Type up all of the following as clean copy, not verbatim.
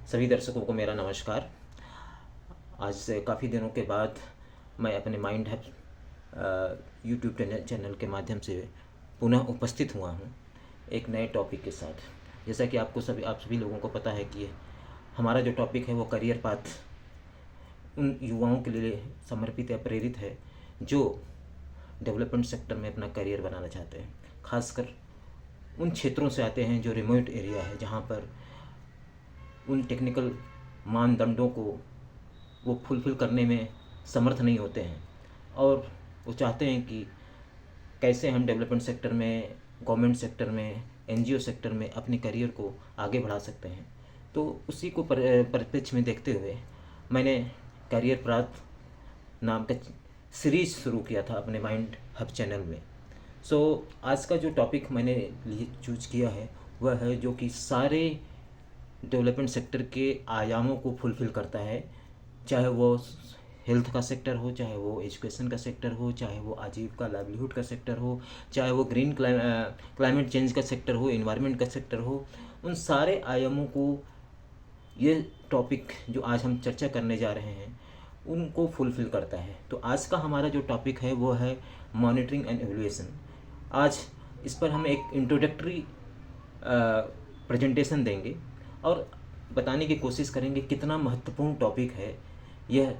सभी दर्शकों को मेरा नमस्कार। आज से काफ़ी दिनों के बाद मैं अपने माइंड हैव यूट्यूब चैनल के माध्यम से पुनः उपस्थित हुआ हूँ एक नए टॉपिक के साथ। जैसा कि आप सभी लोगों को पता है कि हमारा जो टॉपिक है वो करियर पाथ उन युवाओं के लिए समर्पित या प्रेरित है जो डेवलपमेंट सेक्टर में अपना करियर बनाना चाहते हैं। खासकर उन क्षेत्रों से आते हैं जो रिमोट एरिया है, जहाँ पर उन टेक्निकल मानदंडों को वो फुलफ़िल करने में समर्थ नहीं होते हैं और वो चाहते हैं कि कैसे हम डेवलपमेंट सेक्टर में, गवर्नमेंट सेक्टर में, एनजीओ सेक्टर में अपने करियर को आगे बढ़ा सकते हैं। तो उसी को परिप्रेक्ष्य में देखते हुए मैंने करियर पाथ नाम का सीरीज़ शुरू किया था अपने माइंड हब चैनल में। आज का जो टॉपिक मैंने चूज किया है वह है जो कि सारे डेवलपमेंट सेक्टर के आयामों को फुलफ़िल करता है, चाहे वो हेल्थ का सेक्टर हो, चाहे वो एजुकेशन का सेक्टर हो, चाहे वो आजीविका लाइवलीहुड का सेक्टर हो, चाहे वो ग्रीन क्लाइमेट चेंज का सेक्टर हो, इन्वायरमेंट का सेक्टर हो। उन सारे आयामों को ये टॉपिक जो आज हम चर्चा करने जा रहे हैं उनको फुलफ़िल करता है। तो आज का हमारा जो टॉपिक है वो है मॉनिटरिंग एंड एवल्यूएशन। आज इस पर हम एक इंट्रोडक्टरी प्रेजेंटेशन देंगे और बताने की कोशिश करेंगे कितना महत्वपूर्ण टॉपिक है यह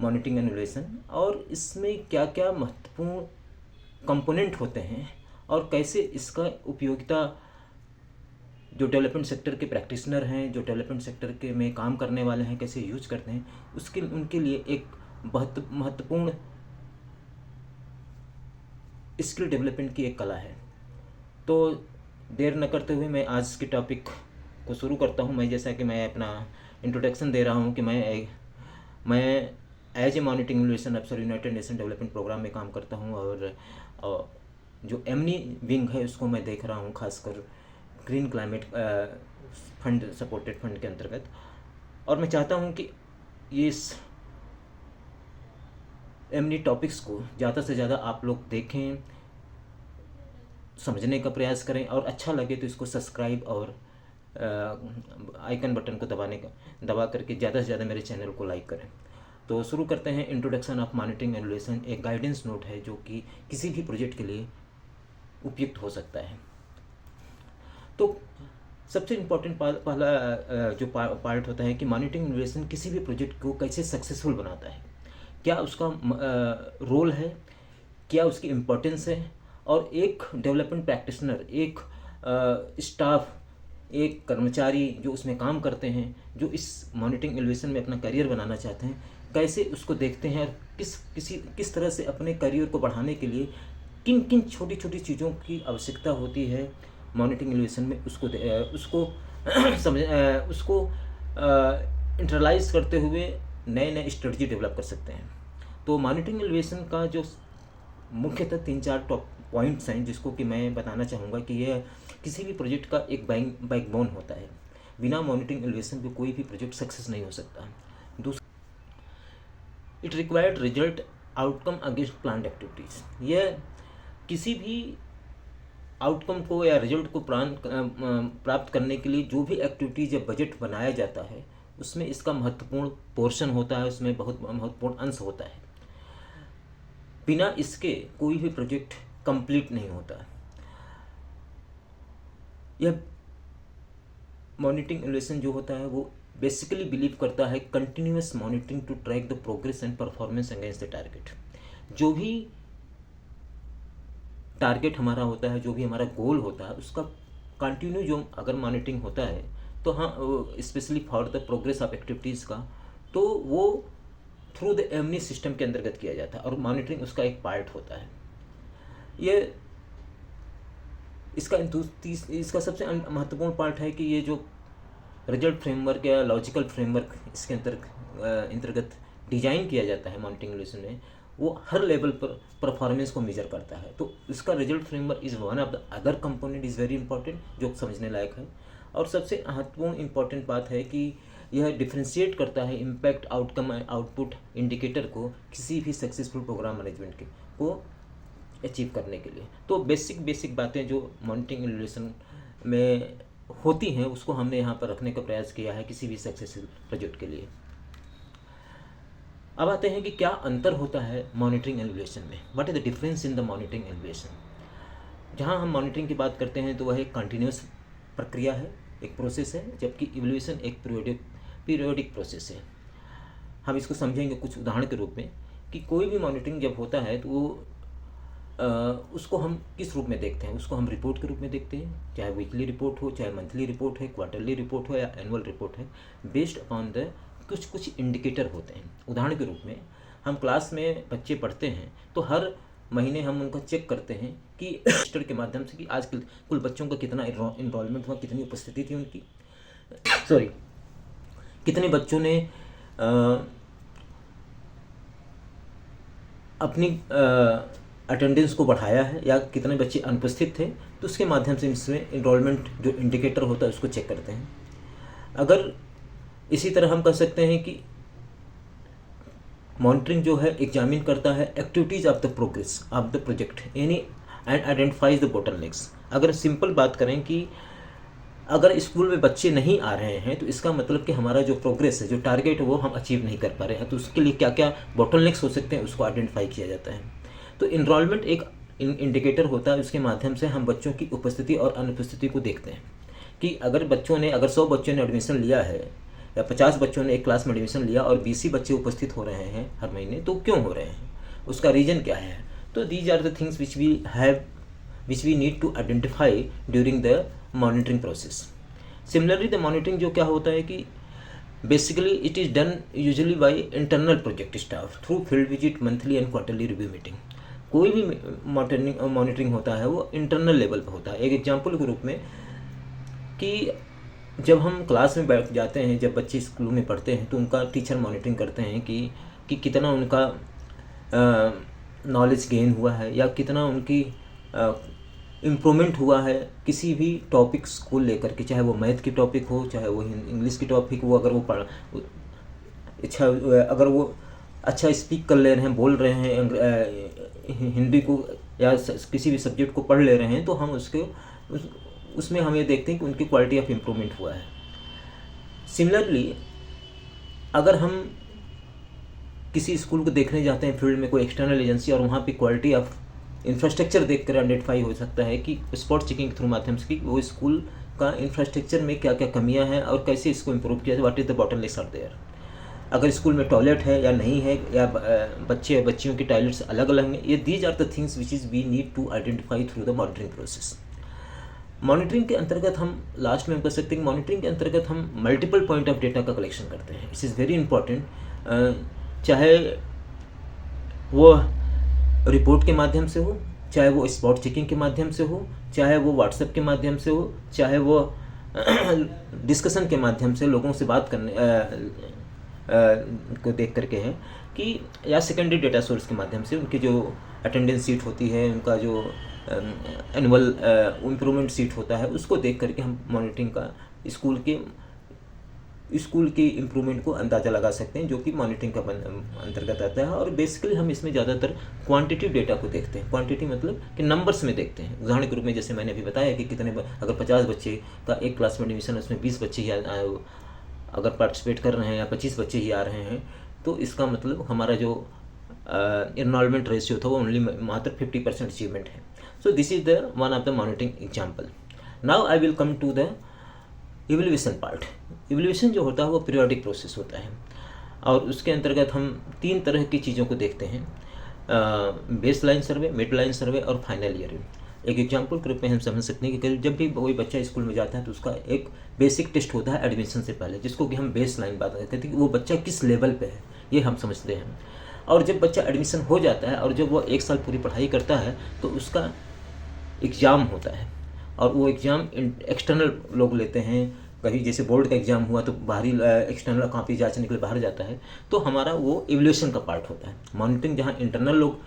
मॉनिटरिंग एंड एवल्यूएशन, और इसमें क्या क्या महत्वपूर्ण कंपोनेंट होते हैं और कैसे इसका उपयोगिता जो डेवलपमेंट सेक्टर के प्रैक्टिशनर हैं, जो डेवलपमेंट सेक्टर के में काम करने वाले हैं, कैसे यूज करते हैं, उसके उनके लिए एक बहुत महत्वपूर्ण स्किल डेवलपमेंट की एक कला है। तो देर न करते हुए मैं आज के टॉपिक को शुरू करता हूँ। जैसा कि मैं अपना इंट्रोडक्शन दे रहा हूँ कि मैं एज ए मॉनिटरिंग एवल्यूएशन अफसर यूनाइटेड नेशन डेवलपमेंट प्रोग्राम में काम करता हूँ और जो एमनी विंग है उसको मैं देख रहा हूँ, खासकर green climate fund supported fund के अंतर्गत। और मैं चाहता हूँ कि इस एमनी टॉपिक्स को ज़्यादा से ज़्यादा आप लोग देखें, समझने का प्रयास करें और अच्छा लगे तो इसको सब्सक्राइब और आइकन बटन को दबा करके ज़्यादा से ज़्यादा मेरे चैनल को लाइक करें। तो शुरू करते हैं। इंट्रोडक्शन ऑफ मॉनिटरिंग एंड एवल्यूएशन एक गाइडेंस नोट है जो कि किसी भी प्रोजेक्ट के लिए उपयुक्त हो सकता है। तो सबसे इम्पोर्टेंट पहला जो पार्ट होता है कि मॉनिटरिंग एवल्यूएशन किसी भी प्रोजेक्ट को कैसे सक्सेसफुल बनाता है, क्या उसका रोल है, क्या उसकी इम्पोर्टेंस है, और एक डेवलपमेंट प्रैक्टिशनर, एक स्टाफ, एक कर्मचारी जो उसमें काम करते हैं, जो इस मॉनिटरिंग एवल्यूएशन में अपना करियर बनाना चाहते हैं, कैसे उसको देखते हैं और किस तरह से अपने करियर को बढ़ाने के लिए किन किन छोटी छोटी चीज़ों की आवश्यकता होती है मॉनिटरिंग एवल्यूएशन में, उसको उसको इंटरलाइज करते हुए नए नए स्ट्रेटजी डेवलप कर सकते हैं। तो मॉनिटरिंग एवल्यूएशन का जो मुख्यतः 3-4 टॉप पॉइंट्स हैं जिसको कि मैं बताना चाहूँगा कि यह किसी भी प्रोजेक्ट का एक बैकबोन होता है। बिना मॉनिटरिंग एवल्यूएशन के कोई भी प्रोजेक्ट सक्सेस नहीं हो सकता। दूसरा, it required result outcome against planned activities. यह किसी भी आउटकम को या रिजल्ट को प्राप्त करने के लिए जो भी एक्टिविटीज़ या बजट बनाया जाता है उसमें इसका महत्वपूर्ण पोर्शन होता है, उसमें बहुत महत्वपूर्ण अंश होता है। बिना इसके कोई भी प्रोजेक्ट कंप्लीट नहीं होता। यह मॉनिटरिंग एवल्यूएशन जो होता है वो बेसिकली बिलीव करता है continuous monitoring to track the progress and performance against the target. जो भी टारगेट हमारा होता है, जो भी हमारा गोल होता है, उसका कंटिन्यू जो अगर मॉनिटरिंग होता है तो हाँ, specially for the progress of activities का, तो वो थ्रू द एमनी सिस्टम के अंतर्गत किया जाता है और मॉनिटरिंग उसका एक पार्ट होता है। ये इसका सबसे महत्वपूर्ण पार्ट है कि ये जो रिजल्ट फ्रेमवर्क या लॉजिकल फ्रेमवर्क इसके अंतर्गत डिजाइन किया जाता है मॉनिटरिंग एवल्यूएशन में, वो हर लेवल पर परफॉर्मेंस को मेजर करता है। तो इसका result framework is one of the other component is very important, जो समझने लायक है। और सबसे महत्वपूर्ण इंपॉर्टेंट बात है कि यह डिफ्रेंशिएट करता है impact, outcome and output indicator को किसी भी सक्सेसफुल प्रोग्राम मैनेजमेंट के को अचीव करने के लिए। तो बेसिक बातें जो मॉनिटरिंग एवल्यूएशन में होती हैं उसको हमने यहाँ पर रखने का प्रयास किया है किसी भी सक्सेसफुल प्रोजेक्ट के लिए। अब आते हैं कि क्या अंतर होता है मॉनिटरिंग एंड इवैल्यूएशन में, what is the difference in the monitoring and evaluation. जहाँ हम मॉनिटरिंग की बात करते हैं तो वह एक कंटिन्यूस प्रक्रिया है, एक प्रोसेस है, जबकि इवैल्यूएशन एक पीरियोडिक प्रोसेस है। हम इसको समझेंगे कुछ उदाहरण के रूप में कि कोई भी मॉनिटरिंग जब होता है तो वो उसको हम किस रूप में देखते हैं, उसको हम रिपोर्ट के रूप में देखते हैं, चाहे वीकली रिपोर्ट हो, चाहे मंथली रिपोर्ट है, क्वार्टरली रिपोर्ट हो या एनुअल रिपोर्ट है, बेस्ड अपॉन द कुछ इंडिकेटर होते हैं। उदाहरण के रूप में हम क्लास में बच्चे पढ़ते हैं तो हर महीने हम उनका चेक करते हैं कि रजिस्टर के माध्यम से कि आज कुल बच्चों का कितना इनरोलमेंट हुआ, कितनी उपस्थिति थी उनकी, सॉरी कितने बच्चों ने अपनी अटेंडेंस को बढ़ाया है या कितने बच्चे अनुपस्थित थे, तो उसके माध्यम से इसमें इनरोलमेंट जो इंडिकेटर होता है उसको चेक करते हैं। अगर इसी तरह हम कह सकते हैं कि मॉनिटरिंग जो है एग्जामिन करता है activities of the progress of the project any and identifies the bottlenecks. अगर सिंपल बात करें कि अगर स्कूल में बच्चे नहीं आ रहे हैं तो इसका मतलब कि हमारा जो प्रोग्रेस है, जो टारगेट है, वो हम अचीव नहीं कर पा रहे हैं, तो उसके लिए क्या क्या बोटलनेक्स हो सकते हैं उसको आइडेंटिफाई किया जाता है। तो इनरोलमेंट एक इंडिकेटर होता है, उसके माध्यम से हम बच्चों की उपस्थिति और अनुपस्थिति को देखते हैं कि अगर 100 बच्चों ने एडमिशन लिया है या 50 बच्चों ने एक क्लास में एडमिशन लिया और 20 ही बच्चे उपस्थित हो रहे हैं हर महीने, तो क्यों हो रहे हैं, उसका रीज़न क्या है। तो these are the things which we need to identify during the monitoring process. Similarly the monitoring जो क्या होता है कि basically it is done usually by internal project staff through field visit, monthly and quarterly review meeting. कोई भी monitoring होता है वो इंटरनल लेवल पर होता है। एक एग्जाम्पल के रूप में कि जब हम क्लास में बैठ जाते हैं, जब बच्चे स्कूल में पढ़ते हैं तो उनका टीचर मॉनिटरिंग करते हैं कि कितना उनका नॉलेज गेन हुआ है या कितना उनकी इम्प्रूवमेंट हुआ है किसी भी टॉपिक्स को लेकर के, चाहे वो मैथ की टॉपिक हो, चाहे वो इंग्लिश की टॉपिक हो। अगर वो अच्छा स्पीक कर ले रहे हैं, बोल रहे हैं हिंदी को या किसी भी सब्जेक्ट को पढ़ ले रहे हैं, तो हम उसमें हम ये देखते हैं कि उनकी क्वालिटी ऑफ इम्प्रूवमेंट हुआ है। सिमिलरली अगर हम किसी स्कूल को देखने जाते हैं फील्ड में, कोई एक्सटर्नल एजेंसी, और वहाँ पे क्वालिटी ऑफ इंफ्रास्ट्रक्चर देखकर आइडेंटिफाई हो सकता है कि स्पॉट चेकिंग के थ्रू माध्यम से कि वो स्कूल का इंफ्रास्ट्रक्चर में क्या क्या कमियां हैं और कैसे इसको इम्प्रूव किया जाए, what is the bottlenecks are there. अगर स्कूल में टॉयलेट है या नहीं है, या बच्चियों की टॉयलेट्स अलग अलग हैं, ये these are the things which is we need to identify through the monitoring process. Monitoring के अंतर्गत हम लास्ट में हम कह सकते हैं कि मॉनिटरिंग के अंतर्गत हम मल्टीपल पॉइंट ऑफ डेटा का कलेक्शन करते हैं। इट इज़ वेरी इंपॉर्टेंट, चाहे वो रिपोर्ट के माध्यम से हो, चाहे वो स्पॉट चेकिंग के माध्यम से हो, चाहे वो व्हाट्सएप के माध्यम से हो, चाहे वो डिस्कशन के माध्यम से लोगों से बात करने को देख करके है कि, या सेकेंडरी डेटा सोर्स के माध्यम से उनकी जो अटेंडेंस सीट होती है, उनका जो एनुअल इम्प्रूवमेंट सीट होता है, उसको देख करके हम मॉनिटरिंग का स्कूल की इम्प्रूवमेंट को अंदाज़ा लगा सकते हैं, जो कि मॉनिटरिंग का अंतर्गत आता है। और बेसिकली हम इसमें ज़्यादातर क्वांटिटिव डेटा को देखते हैं। क्वांटिटी मतलब कि नंबर्स में देखते हैं। उदाहरण के रूप में जैसे मैंने अभी बताया कि अगर 50 बच्चे का एक क्लास में एडमिशन, उसमें 20 बच्चे ही अगर पार्टिसिपेट कर रहे हैं या 25 बच्चे ही आ रहे हैं, तो इसका मतलब हमारा जो इनरोलमेंट रेशियो था वो ओनली मात्र 50% अचीवमेंट है। So this is the one of the monitoring example. Now I will come to the evaluation part. Evaluation जो होता है वो पीरियोडिक प्रोसेस होता है और उसके अंतर्गत हम 3 तरह की चीज़ों को देखते हैं, बेस लाइन सर्वे, मिड लाइन सर्वे और फाइनल ईयर। एक एग्जांपल के रूप में हम समझ सकते हैं कि जब भी कोई बच्चा स्कूल में जाता है तो उसका एक बेसिक टेस्ट होता है एडमिशन से पहले, जिसको कि हम बेस लाइन बात करते हैं कि वो बच्चा किस लेवल पे है, ये हम समझते हैं। और जब बच्चा एडमिशन हो जाता है और जब वो 1 साल पूरी पढ़ाई करता है तो उसका एग्ज़ाम होता है और वो एग्ज़ाम एक्सटर्नल लोग लेते हैं। कभी जैसे बोर्ड का एग्ज़ाम हुआ तो बाहरी एक्सटर्नल कॉपी जांचने के लिए बाहर जाता है, तो हमारा वो इवैल्यूएशन का पार्ट होता है। मॉनिटरिंग जहाँ इंटरनल लोग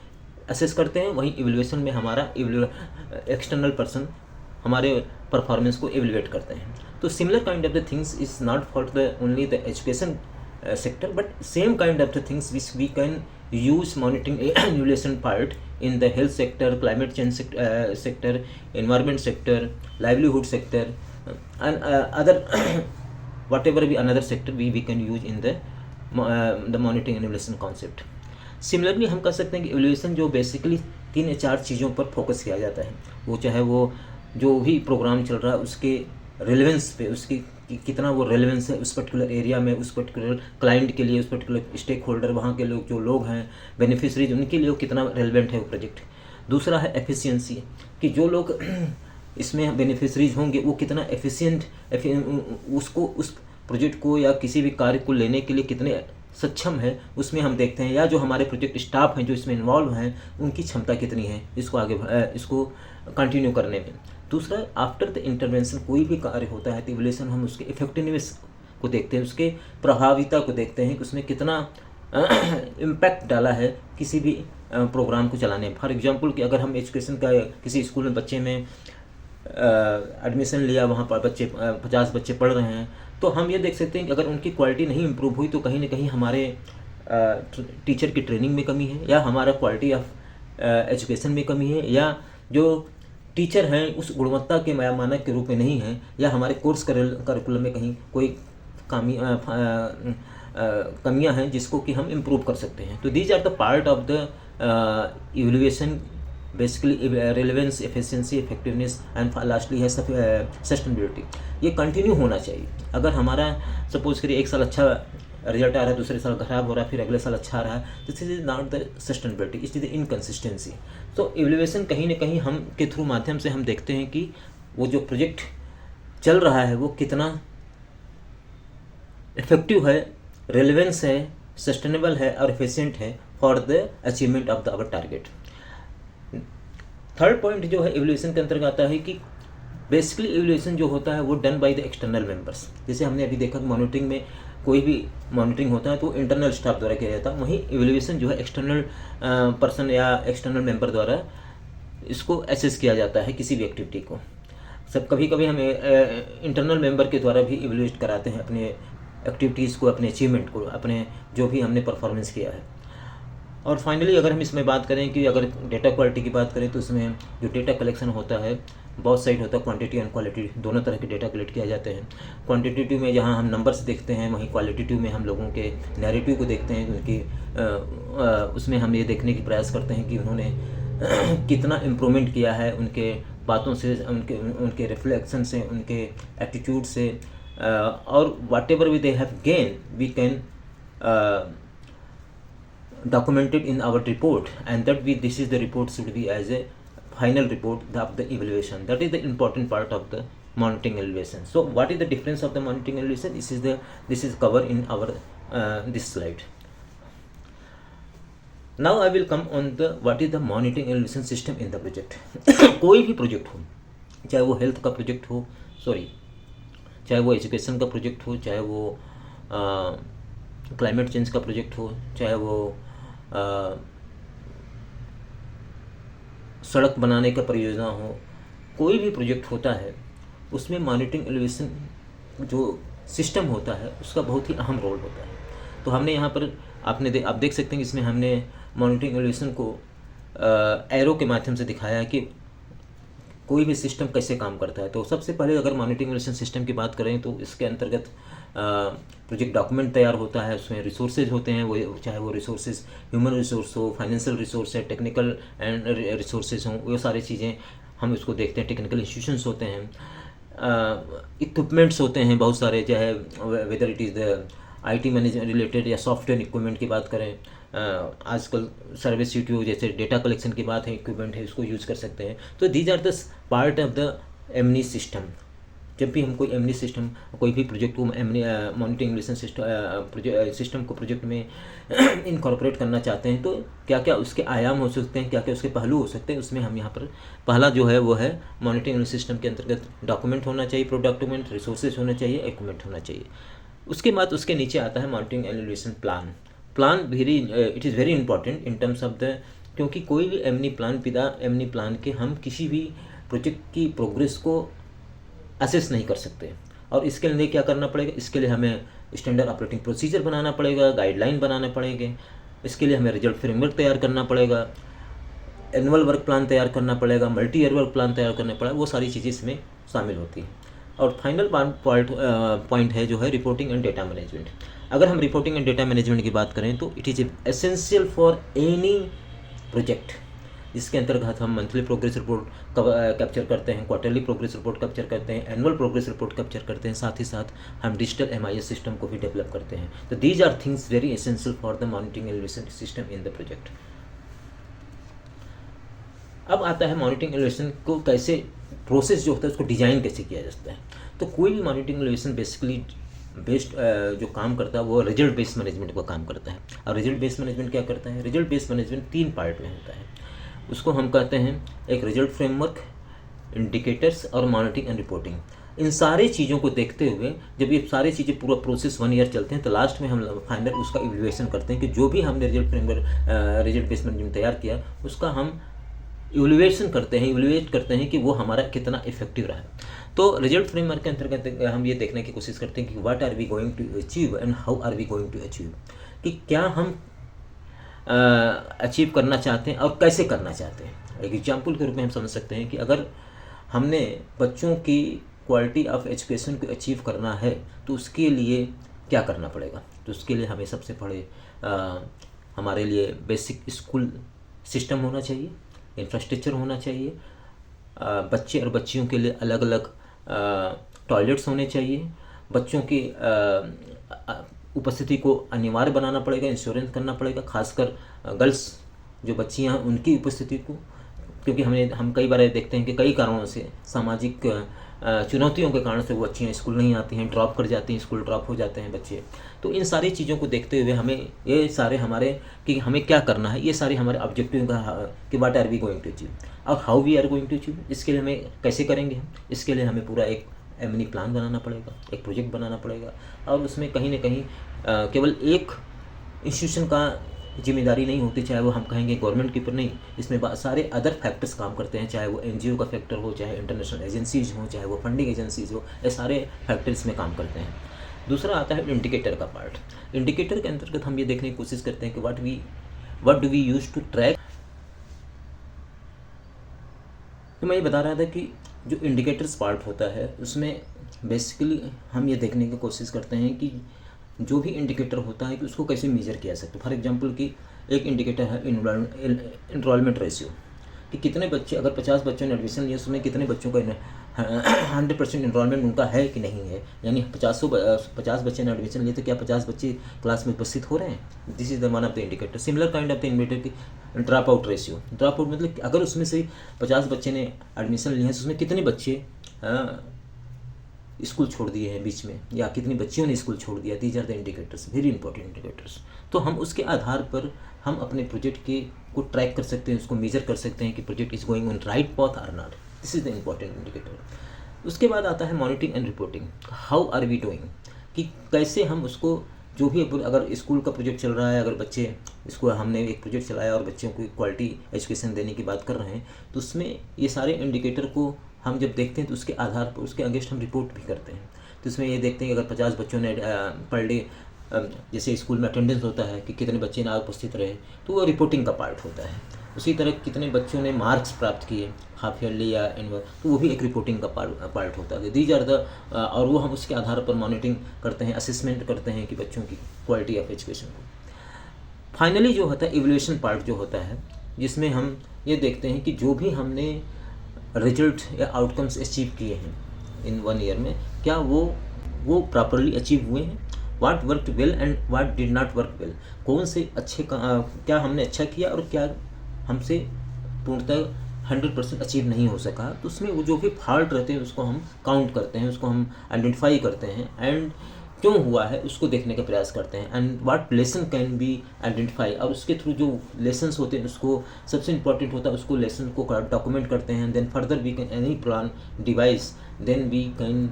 असेस करते हैं, वहीं इवैल्यूएशन में हमारा एक्सटर्नल पर्सन हमारे परफॉर्मेंस को इवैल्यूएट करते हैं। तो similar kind of the things is not for the only the education sector, but same kind of the things which we can use monitoring evaluation part in the health sector, climate change sector, environment sector, livelihood sector, and other whatever be another sector we can use in the monitoring and evaluation concept. Similarly हम कह सकते हैं कि एवल्यूएशन जो basically 3 या 4 चीज़ों पर focus किया जाता है, वो चाहे वो जो भी प्रोग्राम चल रहा है उसके रेलेवेंस पे, उसकी कितना वो रेलेवेंस है उस पर्टिकुलर एरिया में, उस पर्टिकुलर क्लाइंट के लिए, उस पर्टिकुलर स्टेक होल्डर, वहाँ के लोग जो लोग हैं बेनिफिशरीज, उनके लिए कितना रेलेवेंट है वो प्रोजेक्ट। दूसरा है एफिशिएंसी, कि जो लोग इसमें बेनिफिशरीज होंगे वो कितना एफिशिएंट उसको उस प्रोजेक्ट को या किसी भी कार्य को लेने के लिए कितने सक्षम है, उसमें हम देखते हैं। या जो हमारे प्रोजेक्ट स्टाफ हैं जो इसमें इन्वॉल्व हैं उनकी क्षमता कितनी है इसको आगे इसको कंटिन्यू करने में। दूसरा, आफ्टर द इंटरवेंशन कोई भी कार्य होता है तो इवैल्यूएशन हम उसके इफेक्टिवनेस को देखते हैं, उसके प्रभाविता को देखते हैं कि उसमें कितना इम्पैक्ट डाला है किसी भी प्रोग्राम को चलाने में। फॉर एग्जांपल कि अगर हम एजुकेशन का किसी स्कूल में बच्चे में एडमिशन लिया, वहाँ पर बच्चे 50 बच्चे पढ़ रहे हैं, तो हम ये देख सकते हैं कि अगर उनकी क्वालिटी नहीं इम्प्रूव हुई तो कहीं ना कहीं हमारे टीचर की ट्रेनिंग में कमी है, या हमारा क्वालिटी ऑफ एजुकेशन में कमी है, या जो टीचर हैं उस गुणवत्ता के मानक के रूप में नहीं है, या हमारे कोर्स करिकुलम में कहीं कोई कमियां हैं जिसको कि हम इम्प्रूव कर सकते हैं। तो these are the part of the evaluation, basically relevance, efficiency, effectiveness and lastly है सस्टेनेबिलिटी। ये कंटिन्यू होना चाहिए। अगर हमारा सपोज करिए 1 साल अच्छा रिजल्ट आ रहा है, दूसरे साल खराब हो रहा है, फिर अगले साल अच्छा आ रहा है, this is not the sustainability, it is the inconsistency. तो इवैल्यूएशन कहीं ना कहीं हम के थ्रू माध्यम से हम देखते हैं कि वो जो प्रोजेक्ट चल रहा है वो कितना इफेक्टिव है, रेलेवेंस है, सस्टेनेबल है और एफिशिएंट है for the achievement of the our target. Third point जो है इवैल्यूएशन के अंतर्गत आता है कि बेसिकली इवैल्यूएशन जो होता है वो done by the external members. जैसे हमने अभी देखा मॉनिटरिंग में कोई भी मॉनिटरिंग होता है तो इंटरनल स्टाफ द्वारा किया जाता है, वहीं इवैल्यूएशन जो है एक्सटर्नल पर्सन या एक्सटर्नल मेंबर द्वारा इसको असेस किया जाता है किसी भी एक्टिविटी को। सब कभी कभी हम इंटरनल मेंबर के द्वारा भी इवैल्यूएट कराते हैं अपने एक्टिविटीज़ को, अपने अचीवमेंट को, अपने जो भी हमने परफॉर्मेंस किया है। और फाइनली अगर हम इसमें बात करें कि अगर डेटा क्वालिटी की बात करें तो इसमें जो डेटा कलेक्शन होता है बहुत साइड होता है, क्वांटिटी एंड क्वालिटी दोनों तरह के डेटा कलेक्ट किया जाते हैं। क्वांटिटेटिव में जहां हम नंबर्स देखते हैं, वहीं क्वालिटेटिव में हम लोगों के नैरेटिव को देखते हैं, उनकी उसमें हम ये देखने की प्रयास करते हैं कि उन्होंने कितना इम्प्रूवमेंट किया है उनके बातों से, उनके रिफ्लेक्शन से, उनके एटीट्यूड से, और whatever we they have gain we can documented in our report, and that this is the report should be as a final report of the evaluation. That is the important part of the monitoring evaluation. So what is the difference of the monitoring evaluation? This is covered in our this slide. Now I will come on the what is the monitoring evaluation system in the project. कोई भी project हो, चाहे वो health का project हो, चाहे वो education का प्रोजेक्ट हो, चाहे वो क्लाइमेट चेंज का प्रोजेक्ट हो, चाहे वो सड़क बनाने का परियोजना हो, कोई भी प्रोजेक्ट होता है उसमें मॉनिटरिंग इवैल्यूएशन जो सिस्टम होता है उसका बहुत ही अहम रोल होता है। तो हमने यहाँ पर आप देख सकते हैं इसमें हमने मॉनिटरिंग इवैल्यूएशन को एरो के माध्यम से दिखाया है कि कोई भी सिस्टम कैसे काम करता है। तो सबसे पहले अगर मॉनिटरिंग इवैल्यूएशन सिस्टम की बात करें तो इसके अंतर्गत प्रोजेक्ट डॉक्यूमेंट तैयार होता है, उसमें रिसोर्सेज होते हैं, वो चाहे वो रिसोर्सेज ह्यूमन रिसोर्स हो, फाइनेंशियल रिसोर्स है, टेक्निकल एंड रिसोर्सेज हों, वो सारी चीज़ें हम इसको देखते हैं। टेक्निकल इंस्टीट्यूशंस होते हैं, इक्विपमेंट्स होते हैं बहुत सारे, चाहे weather it is the IT management related या सॉफ्टवेयर इक्विपमेंट की बात करें, आजकल सर्विस सीटीओ जैसे डेटा कलेक्शन की बात है, इक्विपमेंट है, उसको यूज़ कर सकते हैं। तो these are the part of the M and E system. जब भी हम कोई एमनी सिस्टम, कोई भी प्रोजेक्ट को मॉनिटरिंग इवैल्यूएशन सिस्टम को प्रोजेक्ट में इनकॉर्पोरेट करना चाहते हैं तो क्या क्या उसके आयाम हो सकते हैं, क्या क्या उसके पहलू हो सकते हैं, उसमें हम यहाँ पर पहला जो है वो है मॉनिटरिंग इवैल्यूएशन सिस्टम के अंतर्गत डॉक्यूमेंट होना चाहिए, प्रोडक्ट डॉक्यूमेंट, रिसोर्सेज होना चाहिए, इक्विपमेंट होना चाहिए। उसके बाद उसके नीचे आता है monitoring evaluation plan. It is very important in terms of the, क्योंकि कोई भी एमनी प्लान के हम किसी भी प्रोजेक्ट की प्रोग्रेस को असेस नहीं कर सकते। और इसके लिए क्या करना पड़ेगा, इसके लिए हमें स्टैंडर्ड ऑपरेटिंग प्रोसीजर बनाना पड़ेगा, गाइडलाइन बनाने पड़ेंगे, इसके लिए हमें रिजल्ट फ्रेमवर्क तैयार करना पड़ेगा, एनुअल वर्क प्लान तैयार करना पड़ेगा, मल्टी ईयर वर्क प्लान तैयार करना पड़ेगा, वो सारी चीज़ें इसमें शामिल होती हैं। और फाइनल पॉइंट है जो है रिपोर्टिंग एंड डेटा मैनेजमेंट। अगर हम रिपोर्टिंग एंड डेटा मैनेजमेंट की बात करें तो it is essential for any project. इसके अंतर्गत हम मंथली प्रोग्रेस रिपोर्ट कैप्चर करते हैं, क्वार्टरली प्रोग्रेस रिपोर्ट कैप्चर करते हैं, एनुअल प्रोग्रेस रिपोर्ट कैप्चर करते हैं, साथ ही साथ हम डिजिटल MIS सिस्टम को भी डेवलप करते हैं। तो these are things very essential for the monitoring and evaluation system in the project. अब आता है मॉनिटरिंग इवैल्यूएशन को कैसे, प्रोसेस जो होता है उसको डिजाइन कैसे किया जाता है। तो कोई भी मॉनिटरिंग इवैल्यूएशन बेसिकली बेस्ड जो काम करता है वो रिजल्ट बेस्ड मैनेजमेंट का काम करता है। और रिजल्ट बेस्ड मैनेजमेंट क्या करता है? रिजल्ट बेस्ड मैनेजमेंट 3 पार्ट में होता है। उसको हम कहते हैं एक रिजल्ट फ्रेमवर्क, इंडिकेटर्स और मॉनिटरिंग एंड रिपोर्टिंग। इन सारी चीज़ों को देखते हुए जब ये सारी चीज़ें पूरा प्रोसेस 1 ईयर चलते हैं तो लास्ट में हम फाइनल उसका इवैल्यूएशन करते हैं कि जो भी हमने result framework result based management तैयार किया उसका हम इवैल्यूएट करते हैं कि वो हमारा कितना इफेक्टिव रहा। तो रिजल्ट फ्रेमवर्क के अंतर्गत हम ये देखने की कोशिश करते हैं कि what are we going to achieve and how are we going to achieve, कि क्या हम अचीव करना चाहते हैं और कैसे करना चाहते हैं। एक एग्जाम्पल के रूप में हम समझ सकते हैं कि अगर हमने बच्चों की क्वालिटी ऑफ एजुकेशन को अचीव करना है तो उसके लिए क्या करना पड़ेगा। तो उसके लिए हमें सबसे पहले हमारे लिए बेसिक स्कूल सिस्टम होना चाहिए, इंफ्रास्ट्रक्चर होना चाहिए, बच्चे और बच्चियों के लिए अलग अलग टॉयलेट्स होने चाहिए, बच्चों की उपस्थिति को अनिवार्य बनाना पड़ेगा, इंश्योरेंस करना पड़ेगा, खासकर गर्ल्स जो बच्चियां हैं उनकी उपस्थिति को, क्योंकि हम कई बार देखते हैं कि कई कारणों से, सामाजिक चुनौतियों के कारण से वो बच्चियाँ स्कूल नहीं आती हैं, ड्रॉप कर जाती हैं, स्कूल ड्रॉप हो जाते हैं बच्चे। तो इन सारी चीज़ों को देखते हुए हमें ये सारे हमारे कि हमें क्या करना है, ये सारे हमारे ऑब्जेक्टिव का कि what are we going to achieve और how we are going to achieve. इसके लिए हमें कैसे करेंगे हम, इसके लिए हमें पूरा एक मिनी प्लान बनाना पड़ेगा, एक प्रोजेक्ट बनाना पड़ेगा। और उसमें कहीं ना कहीं केवल एक इंस्टीट्यूशन का जिम्मेदारी नहीं होती, चाहे वो हम कहेंगे गवर्नमेंट के ऊपर नहीं, इसमें सारे अदर फैक्टर्स काम करते हैं, चाहे वो NGO का फैक्टर हो, चाहे इंटरनेशनल एजेंसीज हो, चाहे वो फंडिंग एजेंसीज हो, ये सारे फैक्टर्स में काम करते हैं। दूसरा आता है इंडिकेटर का पार्ट। इंडिकेटर के अंतर्गत हम ये देखने की कोशिश करते हैं कि what do we use to track. तो मैं ये बता रहा था कि जो इंडिकेटर्स पार्ट होता है उसमें बेसिकली हम ये देखने की कोशिश करते हैं कि जो भी इंडिकेटर होता है कि उसको कैसे मेजर किया सकते। फॉर एग्जांपल कि एक इंडिकेटर है इनरोलमेंट रेशियो, कि कितने बच्चे, अगर 50 बच्चों ने एडमिशन लिया उसमें कितने बच्चों का 100% इनरोलमेंट उनका है कि नहीं है, यानी 50 बच्चे ने एडमिशन लिए तो क्या 50 बच्चे क्लास में उपस्थित हो रहे हैं। This is the one of the indicator. Similar kind of the indicator की drop out ratio. Drop out मतलब अगर उसमें से 50 बच्चे ने एडमिशन लिए हैं तो उसमें कितने बच्चे स्कूल छोड़ दिए हैं बीच में, या कितनी बच्चियों ने स्कूल छोड़ दिया। These are the indicators, very important indicators. तो हम उसके आधार पर हम अपने प्रोजेक्ट को ट्रैक कर सकते हैं, उसको मेजर कर सकते हैं कि project is going on right path और not. This is the important indicator. उसके बाद आता है monitoring and reporting. How are we doing, कि कैसे हम उसको, जो भी अगर स्कूल का प्रोजेक्ट चल रहा है, अगर बच्चे इसको हमने एक प्रोजेक्ट चलाया और बच्चों को क्वालिटी एजुकेशन देने की बात कर रहे हैं तो उसमें ये सारे इंडिकेटर को हम जब देखते हैं तो उसके आधार पर उसके अगेंस्ट हम रिपोर्ट भी करते हैं। तो इसमें ये देखते हैं कि अगर 50 बच्चों ने पर डे जैसे स्कूल में अटेंडेंस होता है कि कितने बच्चे ना उपस्थित रहे, तो वो रिपोर्टिंग का पार्ट होता है। उसी तरह कितने बच्चों ने मार्क्स प्राप्त किए हाफ ईयरली या एनुअल, तो वो भी एक रिपोर्टिंग का पार्ट होता है। दीज आर द और वो हम उसके आधार पर मॉनिटरिंग करते हैं, असेसमेंट करते हैं कि बच्चों की क्वालिटी ऑफ एजुकेशन को। फाइनली जो होता है इवैल्यूएशन पार्ट जो होता है, जिसमें हम ये देखते हैं कि जो भी हमने रिजल्ट या आउटकम्स अचीव किए हैं इन 1 ईयर में, क्या वो प्रॉपरली अचीव हुए हैं। What worked well and what did not work well, कौन से अच्छे क्या हमने अच्छा किया और क्या हमसे पूर्णतः 100% अचीव नहीं हो सका। तो उसमें वो जो भी फॉल्ट रहते हैं उसको हम काउंट करते हैं, उसको हम आइडेंटिफाई करते हैं एंड क्यों हुआ है उसको देखने का प्रयास करते हैं and what lesson can be identify. और उसके थ्रू जो लेसन्स होते हैं उसको सबसे इंपॉर्टेंट होता है, उसको लेसन को डॉक्यूमेंट करते हैं। Then further we can any plan devise, then we can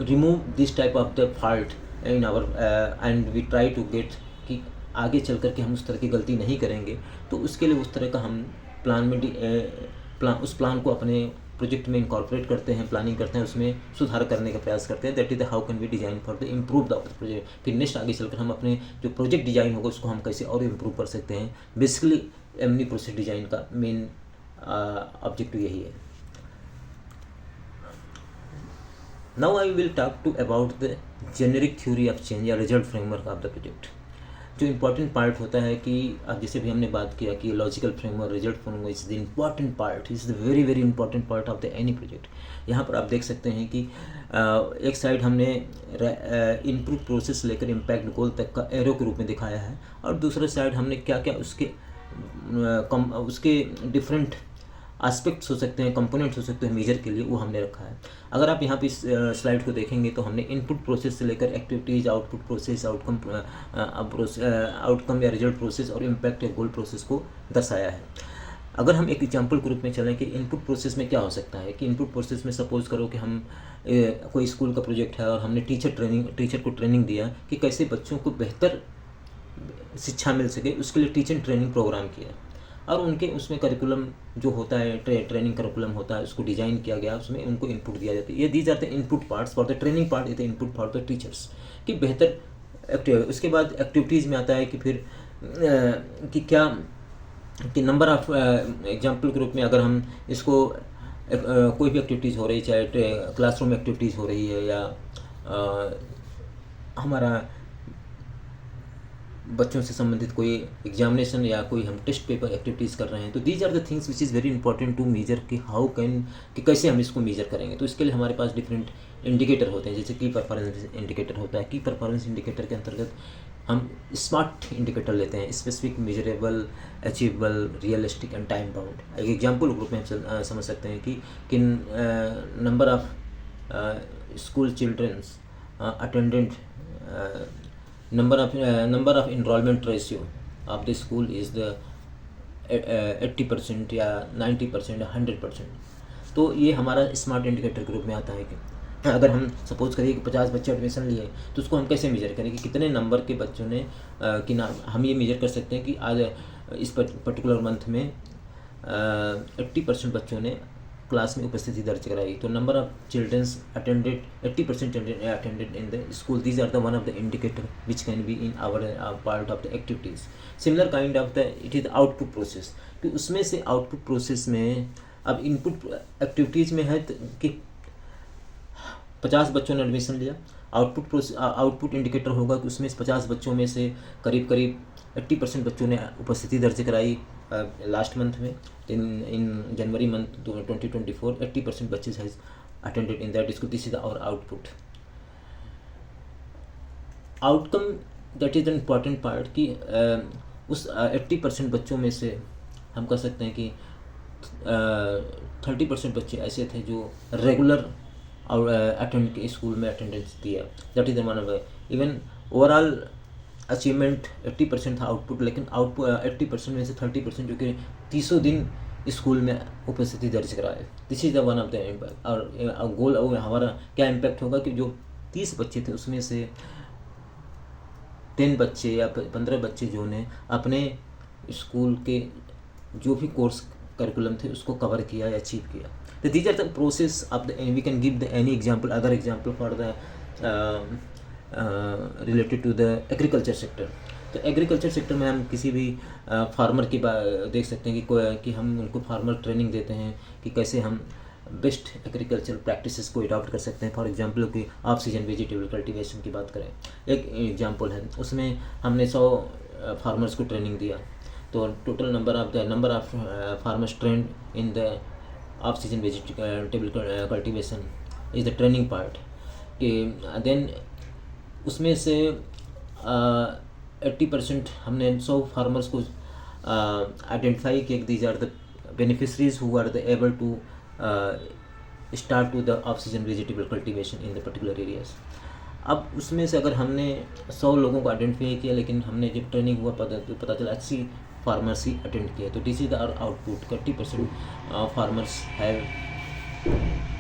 remove this type of the fault in our and we try to get कि आगे चल कर के हम उस तरह की गलती नहीं करेंगे। तो उसके लिए उस तरह का हम प्लान में उस प्लान को अपने प्रोजेक्ट में इनकॉर्पोरेट करते हैं, प्लानिंग करते हैं, उसमें सुधार करने का प्रयास करते हैं। That is the how can we design for the improve the project. फिर नेक्स्ट आगे चलकर हम अपने जो प्रोजेक्ट डिजाइन होगा उसको हम कैसे और इम्प्रूव कर सकते हैं। बेसिकली एमनी प्रोसेस डिजाइन का मेन ऑब्जेक्टिव यही है। Now I will talk to about the generic theory of change या result framework of the project. जो इम्पॉर्टेंट पार्ट होता है कि अब जैसे भी हमने बात किया कि logical framework, result framework is the important part, is the very very important part of the any project. यहाँ पर आप देख सकते हैं कि एक साइड हमने इनपुट प्रोसेस लेकर इम्पैक्ट गोल तक का एरो के रूप में दिखाया है, और दूसरे साइड हमने क्या क्या उसके डिफरेंट एस्पेक्ट्स हो सकते हैं, कंपोनेंट्स हो सकते हैं मेजर के लिए, वो हमने रखा है। अगर आप यहाँ पे इस स्लाइड को देखेंगे तो हमने इनपुट प्रोसेस से लेकर एक्टिविटीज़, आउटपुट प्रोसेस, आउटकम या रिजल्ट प्रोसेस और इम्पैक्ट या गोल प्रोसेस को दर्शाया है। अगर हम एक एग्जांपल ग्रुप में चलें कि इनपुट प्रोसेस में क्या हो सकता है, कि इनपुट प्रोसेस में सपोज करो कि हम कोई स्कूल का प्रोजेक्ट है और हमने टीचर को ट्रेनिंग दिया कि कैसे बच्चों को बेहतर शिक्षा मिल सके, उसके लिए टीचर ट्रेनिंग प्रोग्राम किया और उनके उसमें करिकुलम जो होता है, ट्रेनिंग करिकुलम होता है, उसको डिज़ाइन किया गया, उसमें उनको इनपुट दिया जाता है। ये these are the input parts for the training part, is the input for the teachers कि बेहतर उसके बाद एक्टिविटीज़ में आता है कि फिर कि क्या कि नंबर ऑफ एग्जाम्पल ग्रुप में अगर हम इसको कोई भी एक्टिविटीज़ हो रही, चाहे क्लासरूम एक्टिविटीज़ हो रही है या हमारा बच्चों से संबंधित कोई एग्जामिनेशन या कोई हम टेस्ट पेपर एक्टिविटीज़ कर रहे हैं, तो these are the things which is very important to measure कि हाउ कैन कि कैसे हम इसको मेजर करेंगे। तो इसके लिए हमारे पास डिफरेंट इंडिकेटर होते हैं, जैसे की परफॉर्मेंस इंडिकेटर होता है। की परफॉर्मेंस इंडिकेटर के अंतर्गत हम स्मार्ट इंडिकेटर लेते हैं, specific, measurable, achievable, realistic and time bound. एक एग्जाम्पल ग्रुप में हम समझ सकते हैं कि number of school childrens attendant, number of enrollment ratio of the school is the 80% या 90% या 100%। तो ये हमारा स्मार्ट इंडिकेटर ग्रुप में आता है कि अगर हम सपोज करिए कि 50 बच्चे एडमिशन लिए तो उसको हम कैसे मेजर करें कि कितने नंबर के बच्चों ने कि ना हम ये मेजर कर सकते हैं कि आज इस पर्टिकुलर मंथ में 80% बच्चों ने क्लास में उपस्थिति दर्ज कराई। तो number of childrens attended, 80% attended in the school, these are the one of the indicator which can be in our part of the activities. Similar kind of the it is output process, कि उसमें से output process में अब input activities में है कि 50 बच्चों ने एडमिशन लिया, आउटपुट इंडिकेटर होगा कि उसमें 50 बच्चों में से करीब 80% बच्चों ने उपस्थिति दर्ज कराई लास्ट मंथ में, इन जनवरी मंथ 2024 80% बच्चे has attended in that school. This is our output. Outcome that is the important part कि उस 80% बच्चों में से हम कह सकते हैं कि 30% बच्चे ऐसे थे जो रेगुलर अटेंड के स्कूल में अटेंडेंस दिया, that is the one of even overall achievement 80% था आउटपुट, लेकिन आउटपुट 80% में से 30% जो कि 300 दिन स्कूल में उपस्थिति दर्ज कराए। This is the one of the impact. और गोल हमारा क्या इम्पैक्ट होगा कि जो 30 बच्चे थे उसमें से 10 बच्चे या 15 बच्चे जो ने अपने स्कूल के जो भी कोर्स करिकुलम थे उसको कवर किया या अचीव किया। तो these are the process of the, we can give the any example, other example for the related to the agriculture sector. तो एग्रीकल्चर सेक्टर में हम किसी भी फार्मर की देख सकते हैं कि हम उनको फार्मर ट्रेनिंग देते हैं कि कैसे हम बेस्ट एग्रीकल्चर प्रैक्टिसेस को अडॉप्ट कर सकते हैं। फॉर एग्जांपल कि ऑफ सीजन वेजिटेबल कल्टीवेशन की बात करें, एक एग्जांपल है, उसमें हमने 100 फार्मर्स को ट्रेनिंग दिया। तो total number of farmers trained in the off season vegetable cultivation is the training part. कि देन उसमें से 80% हमने 100 फार्मर्स को आइडेंटिफाई किया। These are the beneficiaries who are the able to start to the off season vegetable cultivation in the particular areas. अब उसमें से अगर हमने 100 लोगों को आइडेंटिफाई किया, लेकिन हमने जब ट्रेनिंग हुआ पता चला 80 फार्मर्स ही अटेंड किया। तो this is our output, 80% farmers have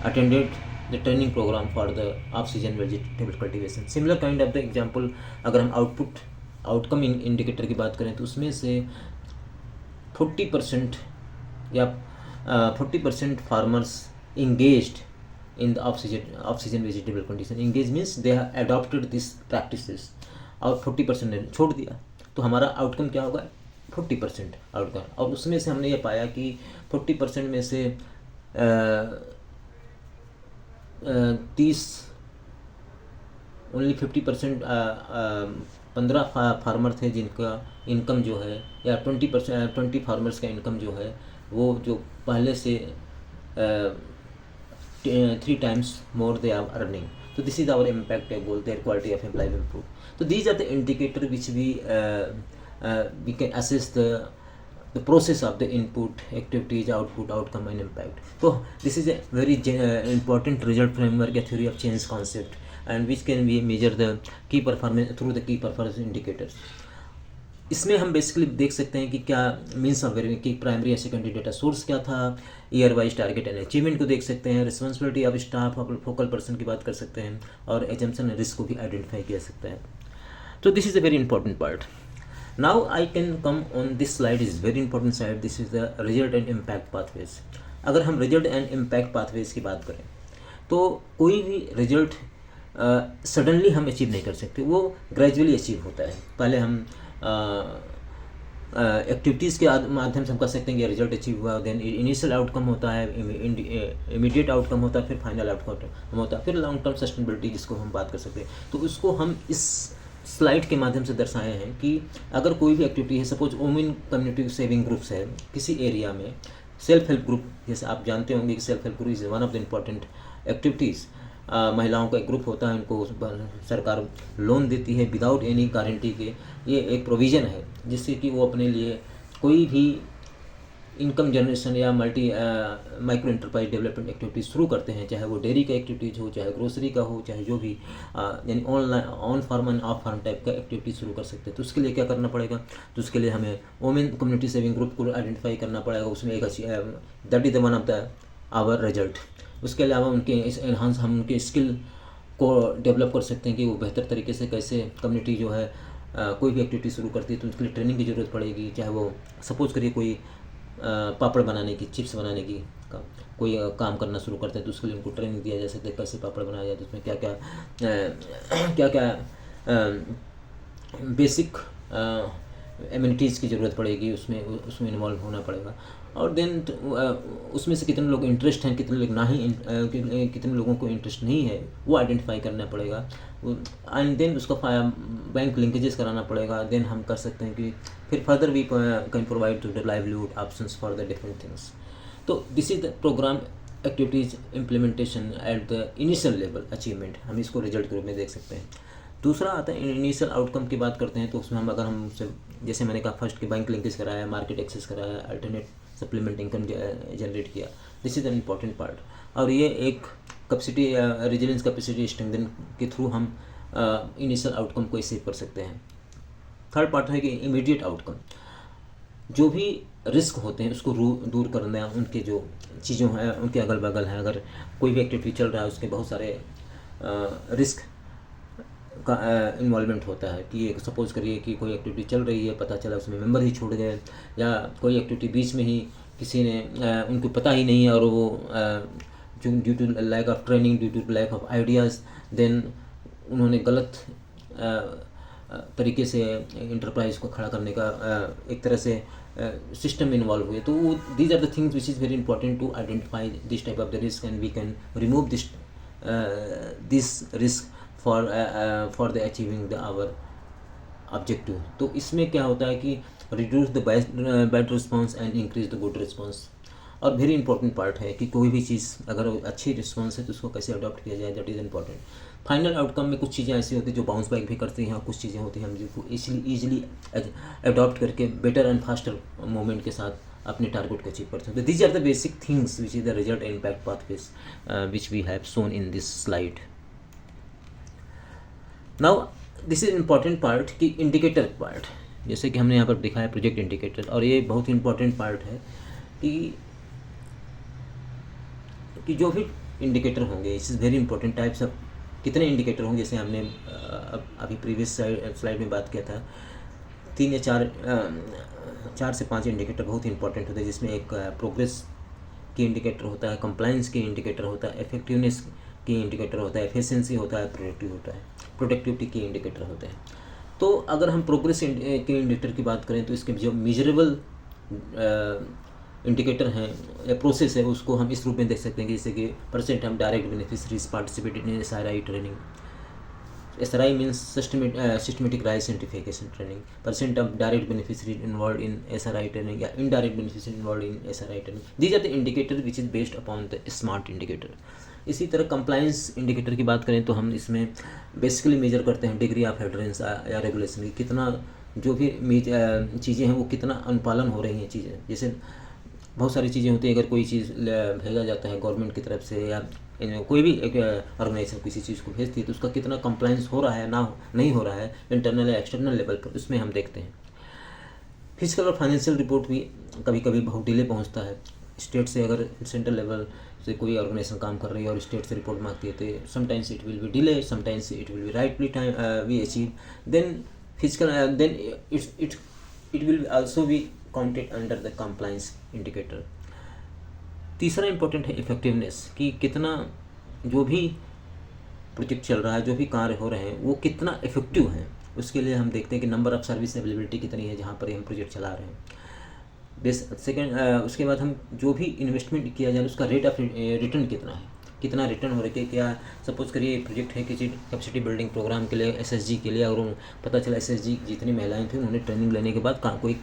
attended the training program for the off season vegetable cultivation. Similar kind of the example अगर हम आउटकम इंडिकेटर की बात करें तो उसमें से 40% या 40% farmers engaged in the off-season vegetable condition। engage means they have adopted these practices, और 40% ने छोड़ दिया। तो हमारा आउटकम क्या होगा? 40% आउटकम। और उसमें से हमने ये पाया कि 40% में से 30 ओनली 50%, 15 फार्मर थे जिनका इनकम जो है, या 20 फार्मर्स का इनकम जो है वो जो पहले से 3 times more they are earning. So this is our impact goal, their quality of life improve. So these are the indicator which we can assess the process of the input, activities, output, outcome and impact. So this is a very important result framework, a theory of change concept, and which can be measure the key performance through the key performance indicators. इसमें हम basically देख सकते हैं कि क्या means of variance की primary या secondary data source क्या था, year wise target and achievement को देख सकते हैं, रिस्पॉन्सिबिलिटी ऑफ स्टाफ और फोकल पर्सन की बात कर सकते हैं, और एजम्पशन एंड रिस्क को भी आइडेंटिफाई किया सकता है. तो this is a very important part. Now I can come on this slide, is very important slide. This is the result and impact pathways. अगर हम रिजल्ट एंड इम्पैक्ट पाथवेज की बात करें तो कोई भी रिजल्ट सडनली हम अचीव नहीं कर सकते, वो ग्रेजुअली अचीव होता है. पहले हम एक्टिविटीज़ के माध्यम से हम कर सकते हैं कि रिजल्ट अचीव हुआ, देन इनिशियल आउटकम होता है, इमीडिएट आउटकम होता है, फिर फाइनल आउटकम होता है, फिर लॉन्ग टर्म सस्टेनेबिलिटी जिसको हम बात कर सकते हैं. तो उसको हम इस स्लाइड के माध्यम से दर्शाए हैं कि अगर कोई भी एक्टिविटी है, suppose women community saving groups है किसी एरिया में, सेल्फ हेल्प ग्रुप, जैसे आप जानते होंगे कि self help group is one of the important activities. महिलाओं का एक ग्रुप होता है, उनको सरकार लोन देती है विदाउट एनी गारंटी के. ये एक प्रोविज़न है जिससे कि वो अपने लिए कोई भी इनकम जनरेशन या माइक्रो एंटरप्राइज डेवलपमेंट एक्टिविटीज़ शुरू करते हैं, चाहे वो डेयरी का एक्टिविटीज़ हो, चाहे ग्रोसरी का हो, चाहे जो भी यानी online on farm and off farm type का एक्टिविटी शुरू कर सकते हैं. तो उसके लिए क्या करना पड़ेगा? तो उसके लिए हमें वुमेन कम्युनिटी सेविंग ग्रुप को आइडेंटिफाई करना पड़ेगा. उसमें एक that is the one of the our result. उसके अलावा उनके एनहांस हम उनके स्किल को डेवलप कर सकते हैं कि वो बेहतर तरीके से कैसे कम्युनिटी जो है कोई भी एक्टिविटी शुरू करती है तो उसके लिए ट्रेनिंग की ज़रूरत पड़ेगी. चाहे वो सपोज करिए कोई पापड़ बनाने की, चिप्स बनाने की कोई काम करना शुरू करते हैं तो उसके लिए उनको ट्रेनिंग दिया जा सकता है कैसे पापड़ बनाया जाए, तो उसमें क्या क्या बेसिक एमिनिटीज़ की ज़रूरत पड़ेगी, उसमें इन्वॉल्व होना पड़ेगा. और देन उसमें से कितने लोग इंटरेस्ट हैं, कितने लोग कितने लोगों को इंटरेस्ट नहीं है, वो आइडेंटिफाई करना पड़ेगा. एंड देन उसका बैंक लिंकेजेस कराना पड़ेगा. देन हम कर सकते हैं कि फिर further we can provide to the livelihood options for the different things. तो this is the programme activities implementation at the initial level achievement. हम इसको रिजल्ट के रूप में देख सकते हैं. दूसरा आता है इनिशियल आउटकम की बात करते हैं तो उसमें हम जैसे मैंने कहा फर्स्ट कि बैंक लिंकेज कराया, मार्केट एक्सेस कराया, अल्टरनेट सप्लीमेंट इनकम जनरेट किया. This is an important part. और ये एक कैपेसिटी रेजिलियंस कैपेसिटी स्ट्रेंथन के थ्रू हम इनिशियल आउटकम को अचीव कर सकते हैं. थर्ड पार्ट है कि इमीडिएट आउटकम. जो भी रिस्क होते हैं उसको दूर करना, उनके जो चीज़ों हैं उनके अगल बगल हैं. अगर कोई भी एक्टिविटी चल रहा है उसके बहुत सारे रिस्क का इन्वॉल्वमेंट होता है कि सपोज़ करिए कि कोई एक्टिविटी चल रही है, पता चला उसमें मेंबर ही छूट गए, या कोई एक्टिविटी बीच में ही किसी ने उनको पता ही नहीं है और वो due to lack of training, due to lack of ideas, then उन्होंने गलत तरीके से इंटरप्राइज को खड़ा करने का एक तरह से सिस्टम में इन्वॉल्व हुए. तो these are the things which is very important to identify this type of the risk and we can remove this risk for the achieving the our objective. तो इसमें क्या होता है कि reduce the bad response and increase the good response. और very important part है कि कोई भी चीज़ अगर अच्छी रिस्पॉन्स है तो उसको कैसे अडॉप्ट किया जाए, that is important. Final outcome में कुछ चीज़ें ऐसी होती हैं जो बाउंस बैक भी करती हैं और कुछ चीज़ें होती हैं हम जिसको ईजिली अडॉप्ट करके बेटर एंड फास्टर मूवमेंट के साथ अपने टारगेट को अचीव कर सकते हैं. These are the basic things which is the result and impact pathways which we have shown in this slide. Now this is important part कि indicator part, जैसे कि हमने यहाँ पर दिखाया प्रोजेक्ट इंडिकेटर, और ये बहुत ही इंपॉर्टेंट पार्ट है कि जो भी इंडिकेटर होंगे इस is very important types of. कितने इंडिकेटर होंगे, जैसे हमने अभी प्रीवियस स्लाइड में बात किया था 3 या 4 से 5 इंडिकेटर बहुत ही इंपॉर्टेंट होते हैं, जिसमें एक प्रोग्रेस की इंडिकेटर होता है, कंप्लायंस की इंडिकेटर होता है, इफेक्टिवनेस की इंडिकेटर होता है, एफिशिएंसी होता है, प्रोडक्टिविटी की इंडिकेटर होते हैं. तो अगर हम प्रोग्रेस के इंडिकेटर की बात करें तो इसके जो मेजरेबल इंडिकेटर हैं या प्रोसेस है उसको हम इस रूप में देख सकते हैं कि जैसे कि परसेंट हम direct beneficiaries participated in SRI training, SRI means systematic rice certification training. Percent of direct beneficiaries involved in SRI training या indirect beneficiaries involved in SRI training. These are the indicators which is based upon the SMART indicator. इसी तरह compliance indicator की बात करें तो हम इसमें basically major करते हैं डिग्री ऑफ एडरेंस या रेगुलेशन की, कितना जो भी चीज़ें हैं वो कितना अनुपालन हो रही हैं चीज़ें। जैसे बहुत सारी चीज़ें होती हैं, अगर कोई चीज़ भेजा जाता है गवर्नमेंट की तरफ से या कोई भी एक ऑर्गेनाइजेशन किसी चीज़ को भेजती है तो उसका कितना कंप्लाइंस हो रहा है नहीं हो रहा है इंटरनल या एक्सटर्नल लेवल पर, उसमें हम देखते हैं। फिजिकल और फाइनेंशियल रिपोर्ट भी कभी कभी बहुत डिले पहुंचता है। स्टेट से अगर सेंट्रल लेवल से कोई ऑर्गेनाइजेशन काम कर रही है और स्टेट से रिपोर्ट मांगती है तो sometimes it will be delay, sometimes it will be rightly time we achieve, then physical then it will also be counted under the compliance indicator. तीसरा इंपॉर्टेंट है इफेक्टिवनेस, कि कितना जो भी प्रोजेक्ट चल रहा है, जो भी कार्य हो रहे हैं वो कितना इफेक्टिव है। उसके लिए हम देखते हैं कि नंबर ऑफ सर्विस अवेलेबिलिटी कितनी है जहाँ पर हम प्रोजेक्ट चला रहे हैं। सेकेंड, उसके बाद हम जो भी इन्वेस्टमेंट किया जाए उसका रेट ऑफ रिटर्न कितना है, कितना रिटर्न हो रहा है। क्या सपोज करिए प्रोजेक्ट है किसी कैपेसिटी बिल्डिंग प्रोग्राम के लिए, SSG के लिए, और पता चला SSG जितनी महिलाएं थी उन्होंने ट्रेनिंग लेने के बाद कोई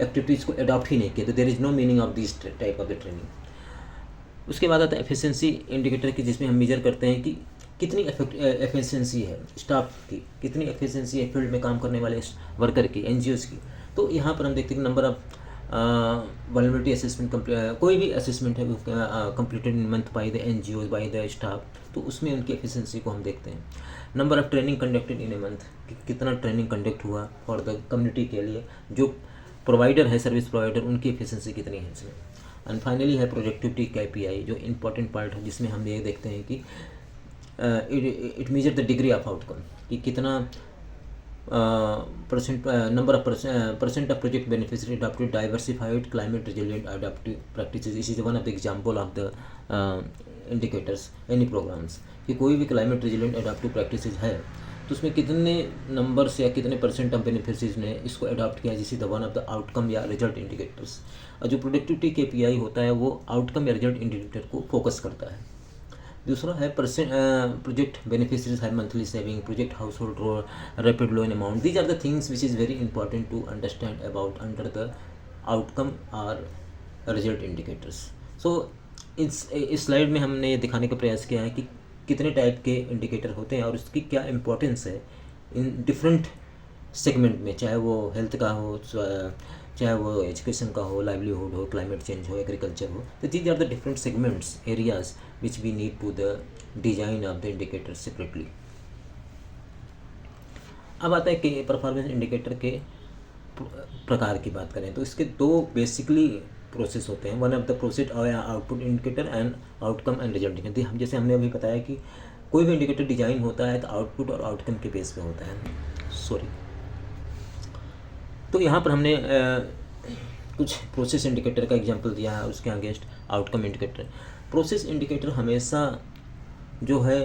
एक्टिविटीज़ को अडॉप्ट ही नहीं किया, तो there is no meaning of this type of the training. उसके बाद आता है एफिशिएंसी इंडिकेटर की, जिसमें हम मेजर करते हैं कि कितनी एफिशिएंसी है स्टाफ की, कितनी एफिशिएंसी है फील्ड में काम करने वाले वर्कर की, NGOs की। तो यहाँ पर हम देखते हैं कि नंबर ऑफ वल्नरेबिलिटी असेसमेंट, कोई भी असेसमेंट है completed in month by the NGOs by the staff, तो उसमें उनकी एफिशिएंसी को हम देखते हैं। Number of training conducted in a month, कितना ट्रेनिंग कंडक्ट हुआ फॉर द कम्युनिटी के लिए, जो प्रोवाइडर है सर्विस प्रोवाइडर उनकी एफिशिएंसी कितनी है इसमें। एंड फाइनली है प्रोडक्टिविटी KPI, जो इम्पॉर्टेंट पार्ट है, जिसमें हम ये देखते हैं कि it measure the degree of outcome, कि कितना number of percent of project beneficiary adopted diversified climate resilient adaptive practices. This is one of the example of the indicators any programs, कि कोई भी climate resilient adaptive practices है तो उसमें कितने numbers या कितने % ऑफ बेनिफिशरीज ने इसको अडॉप्ट किया, जिस is the one of the outcome या रिजल्ट इंडिकेटर्स। और जो प्रोडक्टिविटी KPI होता है वो आउटकम या रिजल्ट इंडिकेटर को फोकस करता है। दूसरा है प्रोजेक्ट बेनिफिशरीज है monthly saving, project household rapid low in amount. These are the things which is very important to understand about under the outcome और रिजल्ट इंडिकेटर्स। सो इस slide में हमने ये दिखाने का प्रयास किया है कि कितने टाइप के इंडिकेटर होते हैं और उसकी क्या इम्पोर्टेंस है इन डिफरेंट सेगमेंट में, चाहे वो हेल्थ का हो, चाहे वो एजुकेशन का हो, लाइवलीहुड हो, क्लाइमेट चेंज हो, एग्रीकल्चर हो। तो these are the different segments areas which we need to the design of the indicator separately. अब आता है कि परफॉर्मेंस इंडिकेटर के प्रकार की बात करें तो इसके दो बेसिकली प्रोसेस होते हैं। One of the process output indicator and outcome and result indicator. हम जैसे हमने अभी बताया कि कोई भी इंडिकेटर डिजाइन होता है तो आउटपुट और आउटकम के बेस पे होता है। तो यहाँ पर हमने कुछ प्रोसेस इंडिकेटर का एग्जांपल दिया है, उसके against outcome indicator. Process indicator हमेशा जो है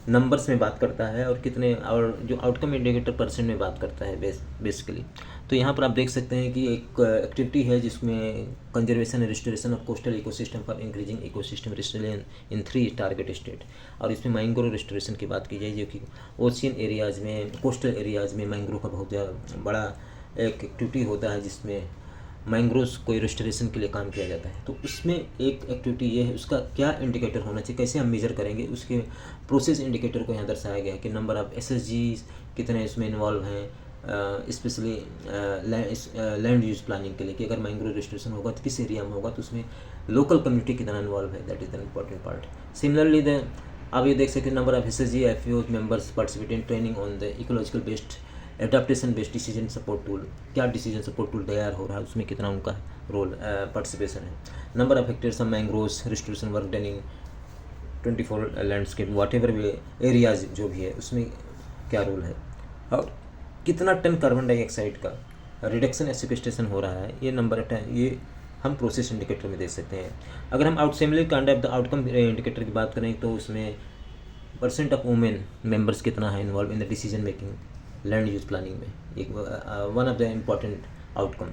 नंबर्स में बात करता है और कितने, और जो आउटकम इंडिकेटर % में बात करता है बेसिकली। तो यहाँ पर आप देख सकते हैं कि एक एक्टिविटी है जिसमें conservation and restoration of coastal ecosystem for increasing ecosystem resilience in 3 target state, और इसमें मैंग्रोव रिस्टोरेशन की बात की जाए, जो कि ओशियन एरियाज़ में, कोस्टल एरियाज़ में मैंग्रोव का बहुत बड़ा एक एक्टिविटी होता है जिसमें मैंग्रोव्स को रिस्टोरेशन के लिए काम किया जाता है। तो उसमें एक एक्टिविटी ये है, उसका क्या इंडिकेटर होना चाहिए, कैसे हम मेजर करेंगे, उसके प्रोसेस इंडिकेटर को यहाँ दर्शाया गया है कि नंबर ऑफ SSGs कितने इसमें इन्वॉल्व हैं, स्पेशली लैंड यूज प्लानिंग के लिए, कि अगर मैंग्रोव रिस्टोरेशन होगा तो किस एरिया में होगा, तो उसमें लोकल कम्युनिटी कितना इन्वॉल्व है, that is the important part. Similarly आप ये देख सकते हैं number of SSG FAO members participate in training on the ecological based adaptation based decision support tool, क्या डिसीजन सपोर्ट टूल तैयार हो रहा है, उसमें कितना उनका रोल पार्टिसिपेशन है। Number of hectares of mangroves restoration work done in 24 landscape whatever way areas जो भी है उसमें क्या रोल है, और कितना टन कार्बन डाइऑक्साइड का रिडक्शन या सिक्वेस्ट्रेशन हो रहा है, ये नंबर ये हम प्रोसेस इंडिकेटर में देख सकते हैं। अगर हम आउटसेमली kind of the outcome indicator की बात करें तो उसमें % ऑफ वुमेन मेंबर्स कितना है involve in the decision making land use planning में, एक one of the important outcome.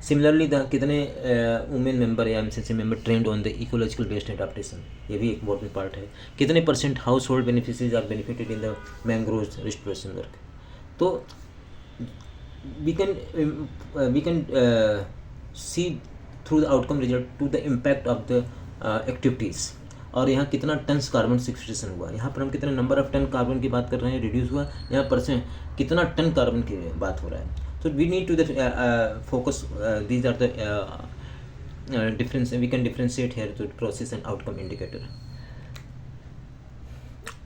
Similarly the कितने वुमेन मेंबर या MCC member trained on the ecological based adaptation, ये भी एक इम्पोर्टेंट पार्ट है. कितने percent household beneficiaries are benefited in the mangrove restoration work. तो we can see through the outcome result to the impact of the activities. और यहाँ कितना turns carbon sequestration हुआ, यहाँ पर हम कितने नंबर ऑफ टन कार्बन की बात कर रहे हैं रिड्यूस हुआ, यहाँ परसेंट कितना टन कार्बन की बात हो रहा है. तो we need to the focus these are the difference, we can differentiate here to process and outcome indicator.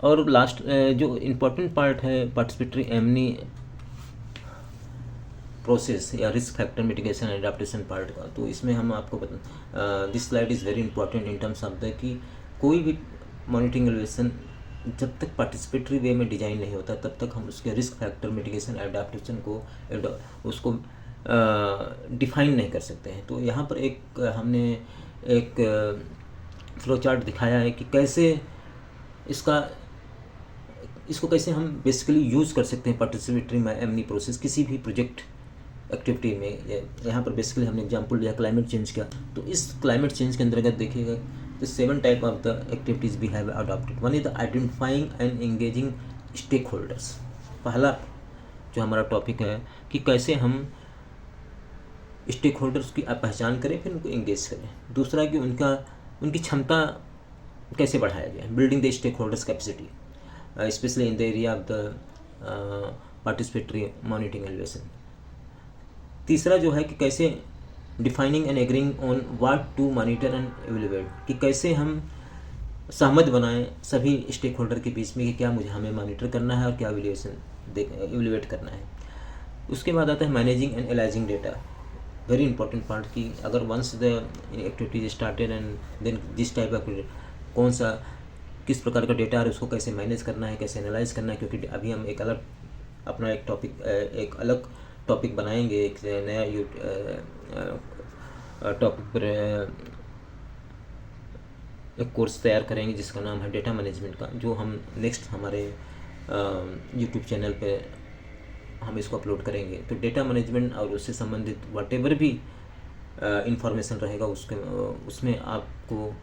और लास्ट जो इम्पोर्टेंट पार्ट है पार्टिसिपेटरी एमनी प्रोसेस या risk factor mitigation and adaptation part का. तो इसमें हम आपको this slide is very important in terms of the कि कोई भी मॉनिटरिंग एवल्यूएशन जब तक पार्टिसिपेटरी वे में डिजाइन नहीं होता तब तक हम उसके रिस्क फैक्टर मिटिगेशन एडाप्टेशन को उसको डिफाइन नहीं कर सकते हैं. तो यहाँ पर हमने एक फ्लो चार्ट दिखाया है कि कैसे इसको कैसे हम बेसिकली यूज़ कर सकते हैं पार्टिसिपेटरी एमनी प्रोसेस किसी भी प्रोजेक्ट एक्टिविटी में. यहाँ पर बेसिकली हमने एग्जांपल लिया क्लाइमेट चेंज का. तो इस क्लाइमेट चेंज के अंतर्गत देखिएगा the 7 type of the activities we have adopted. One is the identifying and engaging stakeholders. पहला जो हमारा टॉपिक है कि कैसे हम स्टेक होल्डर्स की पहचान करें फिर उनको एंगेज करें. दूसरा कि उनकी क्षमता कैसे बढ़ाया जाए, building the stakeholders capacity specially in the area of the participatory monitoring evaluation. तीसरा जो है कि कैसे defining and agreeing on what to monitor and evaluate, कि कैसे हम सहमत बनाएं सभी स्टेक होल्डर के बीच में कि क्या हमें मॉनिटर करना है और क्या एवेल्युएट करना है. उसके बाद आता है managing and analysing data, very important part कि अगर once the activities started and then this type of कौन सा किस प्रकार का डेटा है उसको कैसे मैनेज करना है, कैसे एनालाइज करना है. क्योंकि अभी हम एक अलग टॉपिक बनाएंगे, एक नया टॉपिक पर एक कोर्स तैयार करेंगे जिसका नाम है डेटा मैनेजमेंट का, जो हम नेक्स्ट हमारे यूट्यूब चैनल पे हम इसको अपलोड करेंगे. तो डेटा मैनेजमेंट और उससे संबंधित व्हाटएवर भी इंफॉर्मेशन रहेगा उसमें आपको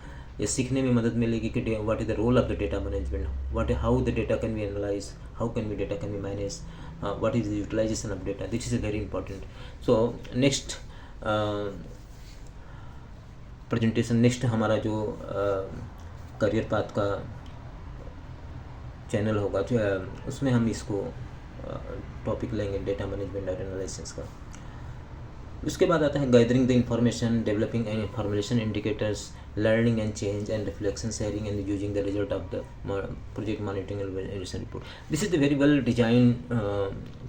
ये सीखने में मदद मिलेगी कि what is the role of the data management, how the data can be analyse, how can be data can be manage, what is the utilisation of data. This is very important. So next presentation, next हमारा जो career path का channel होगा उसमें हम इसको topic लेंगे data management और analysis का. उसके बाद आता है gathering the information, developing and formulation indicators, learning and change and reflection sharing and using the result of the project monitoring and evaluation report. This is the very well designed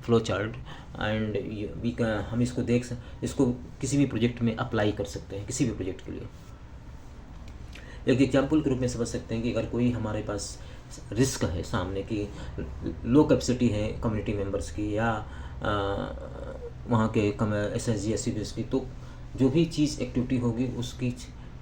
flow chart and हम इसको किसी भी project में apply कर सकते हैं. किसी भी प्रोजेक्ट के लिए एक एग्जाम्पल के रूप में समझ सकते हैं कि अगर कोई हमारे पास रिस्क है सामने की लो कैपेसिटी है कम्युनिटी मेंबर्स की या वहाँ के SSG SC की, तो जो भी चीज़ एक्टिविटी होगी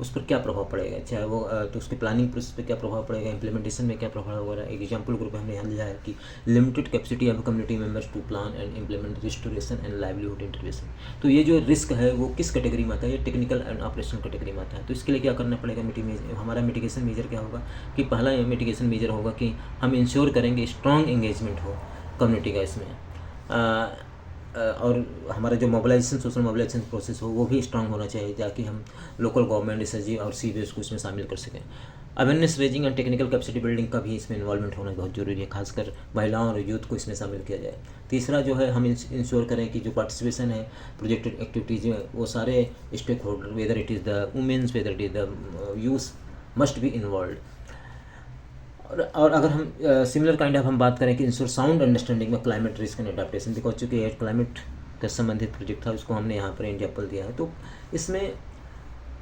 उस पर क्या प्रभाव पड़ेगा, चाहे वो तो उसके प्लानिंग प्रोसेस पे क्या प्रभाव पड़ेगा, इम्प्लीमेंटेशन में क्या प्रभाव होगा. एक एग्जांपल ग्रुप हमने यहाँ लिया है कि limited capacity of community members to plan and implement restoration and livelihood intervention. तो ये जो रिस्क है वो किस कैटेगरी में आता है, ये टेक्निकल एंड ऑपरेशनल कैटेगरी में आता है. तो इसके लिए क्या करना पड़ेगा, हमारा मिटिगेशन मेजर क्या होगा कि पहला मिटिगेशन मेजर होगा कि हम इंश्योर करेंगे स्ट्रॉन्ग एंगेजमेंट हो कम्युनिटी का इसमें, और हमारा जो मोबिलाइजेशन सोशल मोबिलाइजेशन प्रोसेस हो वो भी स्ट्रांग होना चाहिए ताकि हम लोकल गवर्नमेंट SSG और CBS को इसमें शामिल कर सकें. Awareness raising and technical capacity building का भी इसमें इन्वॉल्वमेंट होना बहुत जरूरी है, खासकर महिलाओं और यूथ को इसमें शामिल किया जाए. तीसरा जो है हम इंश्योर करें कि जो पार्टिसिपेशन है प्रोजेक्टेड एक्टिविटीज़ में वो सारे stakeholder whether it is the women's whether it is the youth must be involve. और अगर हम सिमिलर काइंड ऑफ हम बात करें कि इंश्योर साउंड अंडरस्टैंडिंग में climate risk and adaptation, because चूँकि ये क्लाइमेट का संबंधित प्रोजेक्ट था उसको हमने यहाँ पर एग्जाम्पल दिया है. तो इसमें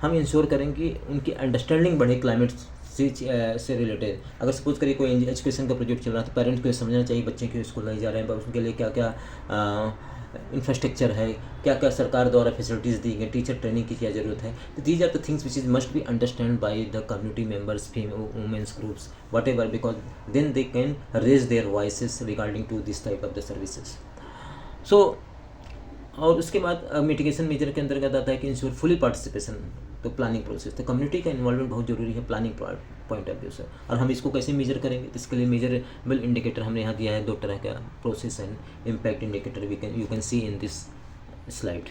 हम इंश्योर करें कि उनकी अंडरस्टैंडिंग बढ़े क्लाइमेट से रिलेटेड. अगर सपोज करिए कोई एजुकेशन का प्रोजेक्ट चल रहा है तो पेरेंट्स को ये समझना चाहिए बच्चे क्यों स्कूल नहीं जा रहे हैं, उनके लिए क्या क्या इंफ्रास्ट्रक्चर है, क्या क्या सरकार द्वारा फैसिलिटीज़ दी गई, टीचर ट्रेनिंग की क्या ज़रूरत है. तो these are the things which is must be understand by the community members, women's groups, whatever, because then they can raise their voices regarding to this type of the services. So और उसके बाद mitigation major के अंतर्गत आता है कि ensure fully participation तो planning process. तो कम्युनिटी का इन्वॉल्वमेंट बहुत जरूरी है प्लानिंग पॉइंट ऑफ व्यू से। और हम इसको कैसे मेजर करेंगे, तो इसके लिए मेजरेबल इंडिकेटर हमने यहाँ दिया है 2 तरह का, process and impact indicator you can see in this slide.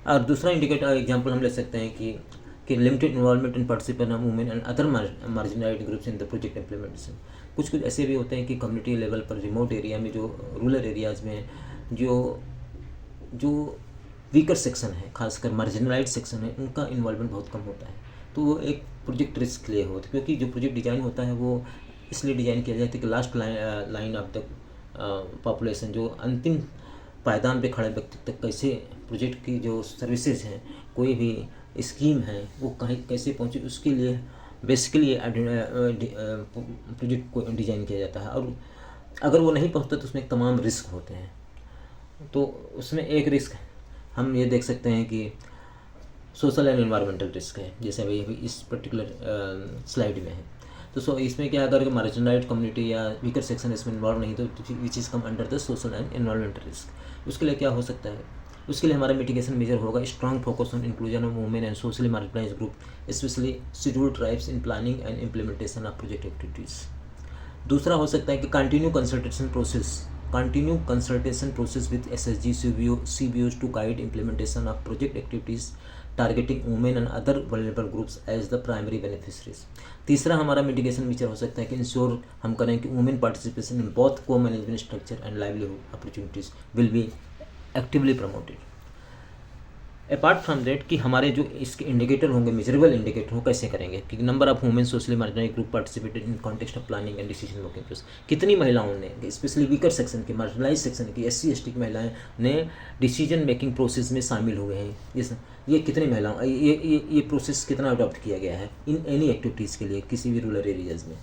और दूसरा इंडिकेटर एग्जांपल हम ले सकते हैं कि limited involvement and participation of women and other marginalised groups in the project implementation. कुछ ऐसे भी होते हैं कि कम्युनिटी लेवल पर रिमोट एरिया में, जो रूरल एरियाज़ में जो वीकर सेक्शन है, खासकर मार्जिनलाइज्ड सेक्शन है, उनका इन्वॉल्वमेंट बहुत कम होता है। तो वो एक प्रोजेक्ट रिस्क लिए होते, क्योंकि जो प्रोजेक्ट डिज़ाइन होता है वो इसलिए डिज़ाइन किया जाता है कि last line of the population, जो अंतिम पायदान पे खड़े व्यक्ति तक कैसे प्रोजेक्ट की जो सर्विसेज हैं, कोई भी स्कीम है, वो कहीं कैसे पहुँचे, उसके लिए बेसिकली प्रोजेक्ट को डिज़ाइन किया जाता है। और अगर वो नहीं पहुँचता तो उसमें तमाम रिस्क होते हैं। तो उसमें एक रिस्क हम ये देख सकते हैं कि सोशल एंड एनवायरमेंटल रिस्क है, जैसे अभी इस पर्टिकुलर स्लाइड में है। तो इसमें क्या, अगर मार्जिनलाइज्ड कम्युनिटी या वीकर सेक्शन इसमें इन्वॉल्व नहीं, तो which is come under the social and environmental risk. उसके लिए क्या हो सकता है, उसके लिए हमारा मिटिगेशन मेजर होगा strong focus on inclusion of women and socially marginalised group, specially scheduled tribes in planning and implementation of project activities. दूसरा हो सकता है कि continue consultation process with SSG CBOs to guide implementation of project activities targeting women and other vulnerable groups as the primary beneficiaries. तीसरा हमारा mitigation feature हो सकता है कि इंश्योर हम करें कि वुमेन पार्टिसिपेशन इन बोथ को management structure and livelihood opportunities will be actively promoted. Apart from that कि हमारे जो इसके इंडिकेटर होंगे, मेजरेबल इंडिकेटर हो, कैसे करेंगे कि number of women socially marginalised group participated in context of planning and decision making process, कितनी महिलाओं ने, स्पेशली वीकर सेक्शन की, मार्जिनलाइज सेक्शन की, SC ST की महिलाएं ने डिसीजन मेकिंग प्रोसेस में शामिल हुए हैं, ये कितनी महिलाओं ये प्रोसेस कितना अडॉप्ट किया गया है इन एनी एक्टिविटीज़ के लिए किसी भी रूरल एरियाज़ में।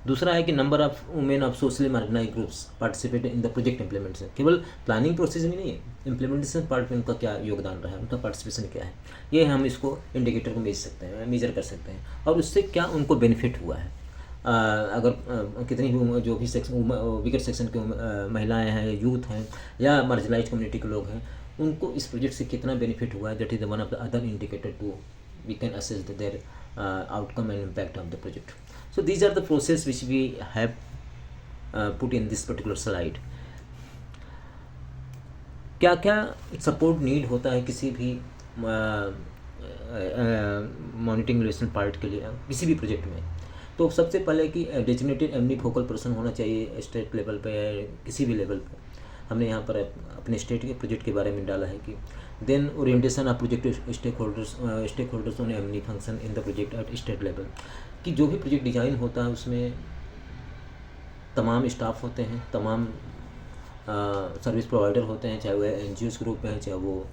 दूसरा है कि number of women of socially marginalised groups participate in the project implementation, केवल प्लानिंग प्रोसेस में नहीं है, इम्प्लीमेंटेशन पार्ट में उनका क्या योगदान रहा है, उनका पार्टिसिपेशन क्या है, ये हम इसको इंडिकेटर को मेजर कर सकते हैं। और उससे क्या उनको बेनिफिट हुआ है, अगर कितनी भी जो भी वीकर सेक्शन के महिलाएँ हैं, यूथ हैं या मार्जिनलाइज्ड कम्युनिटी के लोग हैं, उनको इस प्रोजेक्ट से कितना बेनिफिट हुआ है, that is one of the other indicator to we can assess their outcome and impact of the project. So these are the process which we have put in this particular slide. क्या क्या support need होता है किसी भी monitoring relation part के लिए किसी भी प्रोजेक्ट में। तो सबसे पहले कि डेजिग्नेटेड एमनी फोकल पर्सन होना चाहिए स्टेट लेवल पे या किसी भी लेवल पे। हमने यहाँ पर अपने स्टेट के प्रोजेक्ट के बारे में डाला है कि then orientation of project stakeholders on M and E function in the project at state level, कि जो भी प्रोजेक्ट डिज़ाइन होता है उसमें तमाम स्टाफ होते हैं, तमाम सर्विस प्रोवाइडर होते हैं, चाहे वो NGOs ग्रुप में है, चाहे वो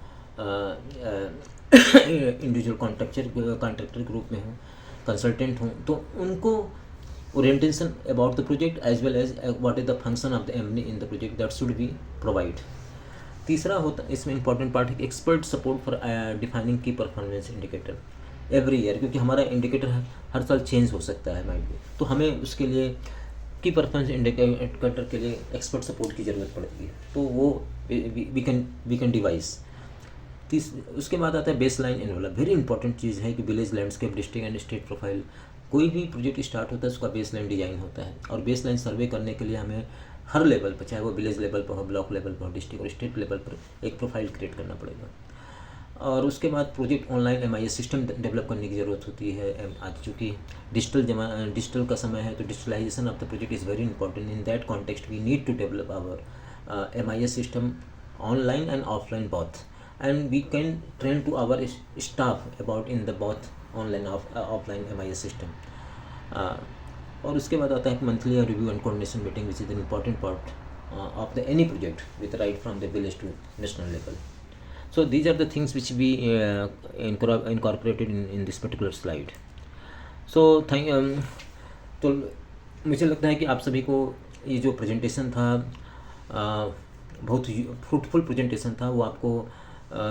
इंडिविजुअल कॉन्ट्रैक्टर ग्रुप में हो, कंसल्टेंट हों, तो उनको orientation about the project as well as what is the function of the M and E in the project that should be provide. तीसरा होता इसमें इंपॉर्टेंट पार्ट है expert support for defining key performance indicator every year, क्योंकि हमारा indicator हर साल change हो सकता है माइंड में, तो हमें उसके लिए की परफॉर्मेंस इंडिकेटर के लिए एक्सपर्ट सपोर्ट की ज़रूरत पड़ती है, तो वो वी कैन डिवाइस। उसके बाद आता है baseline envelope, very important चीज़ है कि village landscape district and state profile, कोई भी प्रोजेक्ट स्टार्ट होता है उसका बेस लाइन डिजाइन होता है, और बेस लाइन सर्वे करने के लिए हमें हर लेवल पर, चाहे वो विलेज लेवल पर हो, ब्लॉक लेवल पर हो, डिस्ट्रिक्ट और स्टेट लेवल पर एक प्रोफाइल क्रिएट करना पड़ेगा। और उसके बाद project online MIS system develop करने की ज़रूरत होती है। आज चूँकि डिजिटल का समय है, तो digitalisation of the project is very important. In that context we need to develop our MIS system online and offline both, and we can train to our staff about in the both online offline MIS system. और उसके बाद आता है monthly review and coordination meeting which is an important part of the any project with right from the village to national level. So these are the things which we incorporated in this particular slide. So तो मुझे लगता है कि आप सभी को ये जो प्रेजेंटेशन था बहुत फ्रूटफुल प्रेजेंटेशन था, वो आपको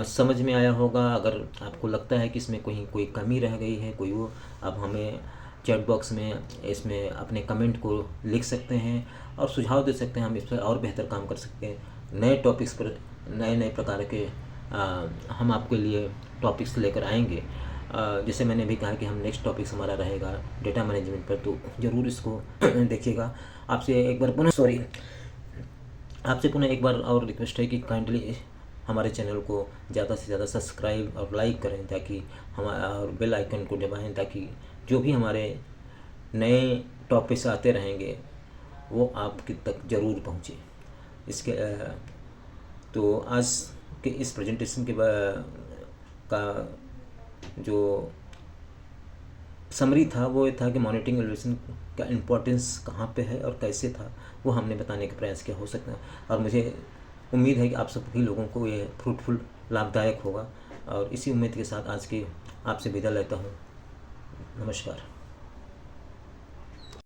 समझ में आया होगा. अगर आपको लगता है कि इसमें कोई कमी रह गई है, कोई वो आप हमें चैट बॉक्स में इसमें अपने कमेंट को लिख सकते हैं और सुझाव दे सकते हैं. हम इस पर और बेहतर काम कर सकते हैं. नए टॉपिक्स पर नए नए प्रकार के हम आपके लिए टॉपिक्स लेकर आएंगे। जैसे मैंने भी कहा कि हम नेक्स्ट टॉपिक्स हमारा रहेगा डेटा मैनेजमेंट पर, तो ज़रूर इसको देखिएगा। आपसे एक बार पुनः आपसे पुनः एक बार और रिक्वेस्ट है कि काइंडली हमारे चैनल को ज़्यादा से ज़्यादा सब्सक्राइब और लाइक करें, ताकि हमारा और बेल आइकन को दबाएं, ताकि जो भी हमारे नए टॉपिक्स आते रहेंगे वो आपके तक ज़रूर पहुँचे। इसके तो आज के इस प्रेजेंटेशन का जो समरी था वो ये था कि मॉनिटरिंग एवल्यूएशन का इम्पोर्टेंस कहाँ पे है और कैसे था, वो हमने बताने का प्रयास किया हो सकता है। और मुझे उम्मीद है कि आप सभी लोगों को ये फ्रूटफुल लाभदायक होगा। और इसी उम्मीद के साथ आज के आपसे विदा लेता हूँ। नमस्कार।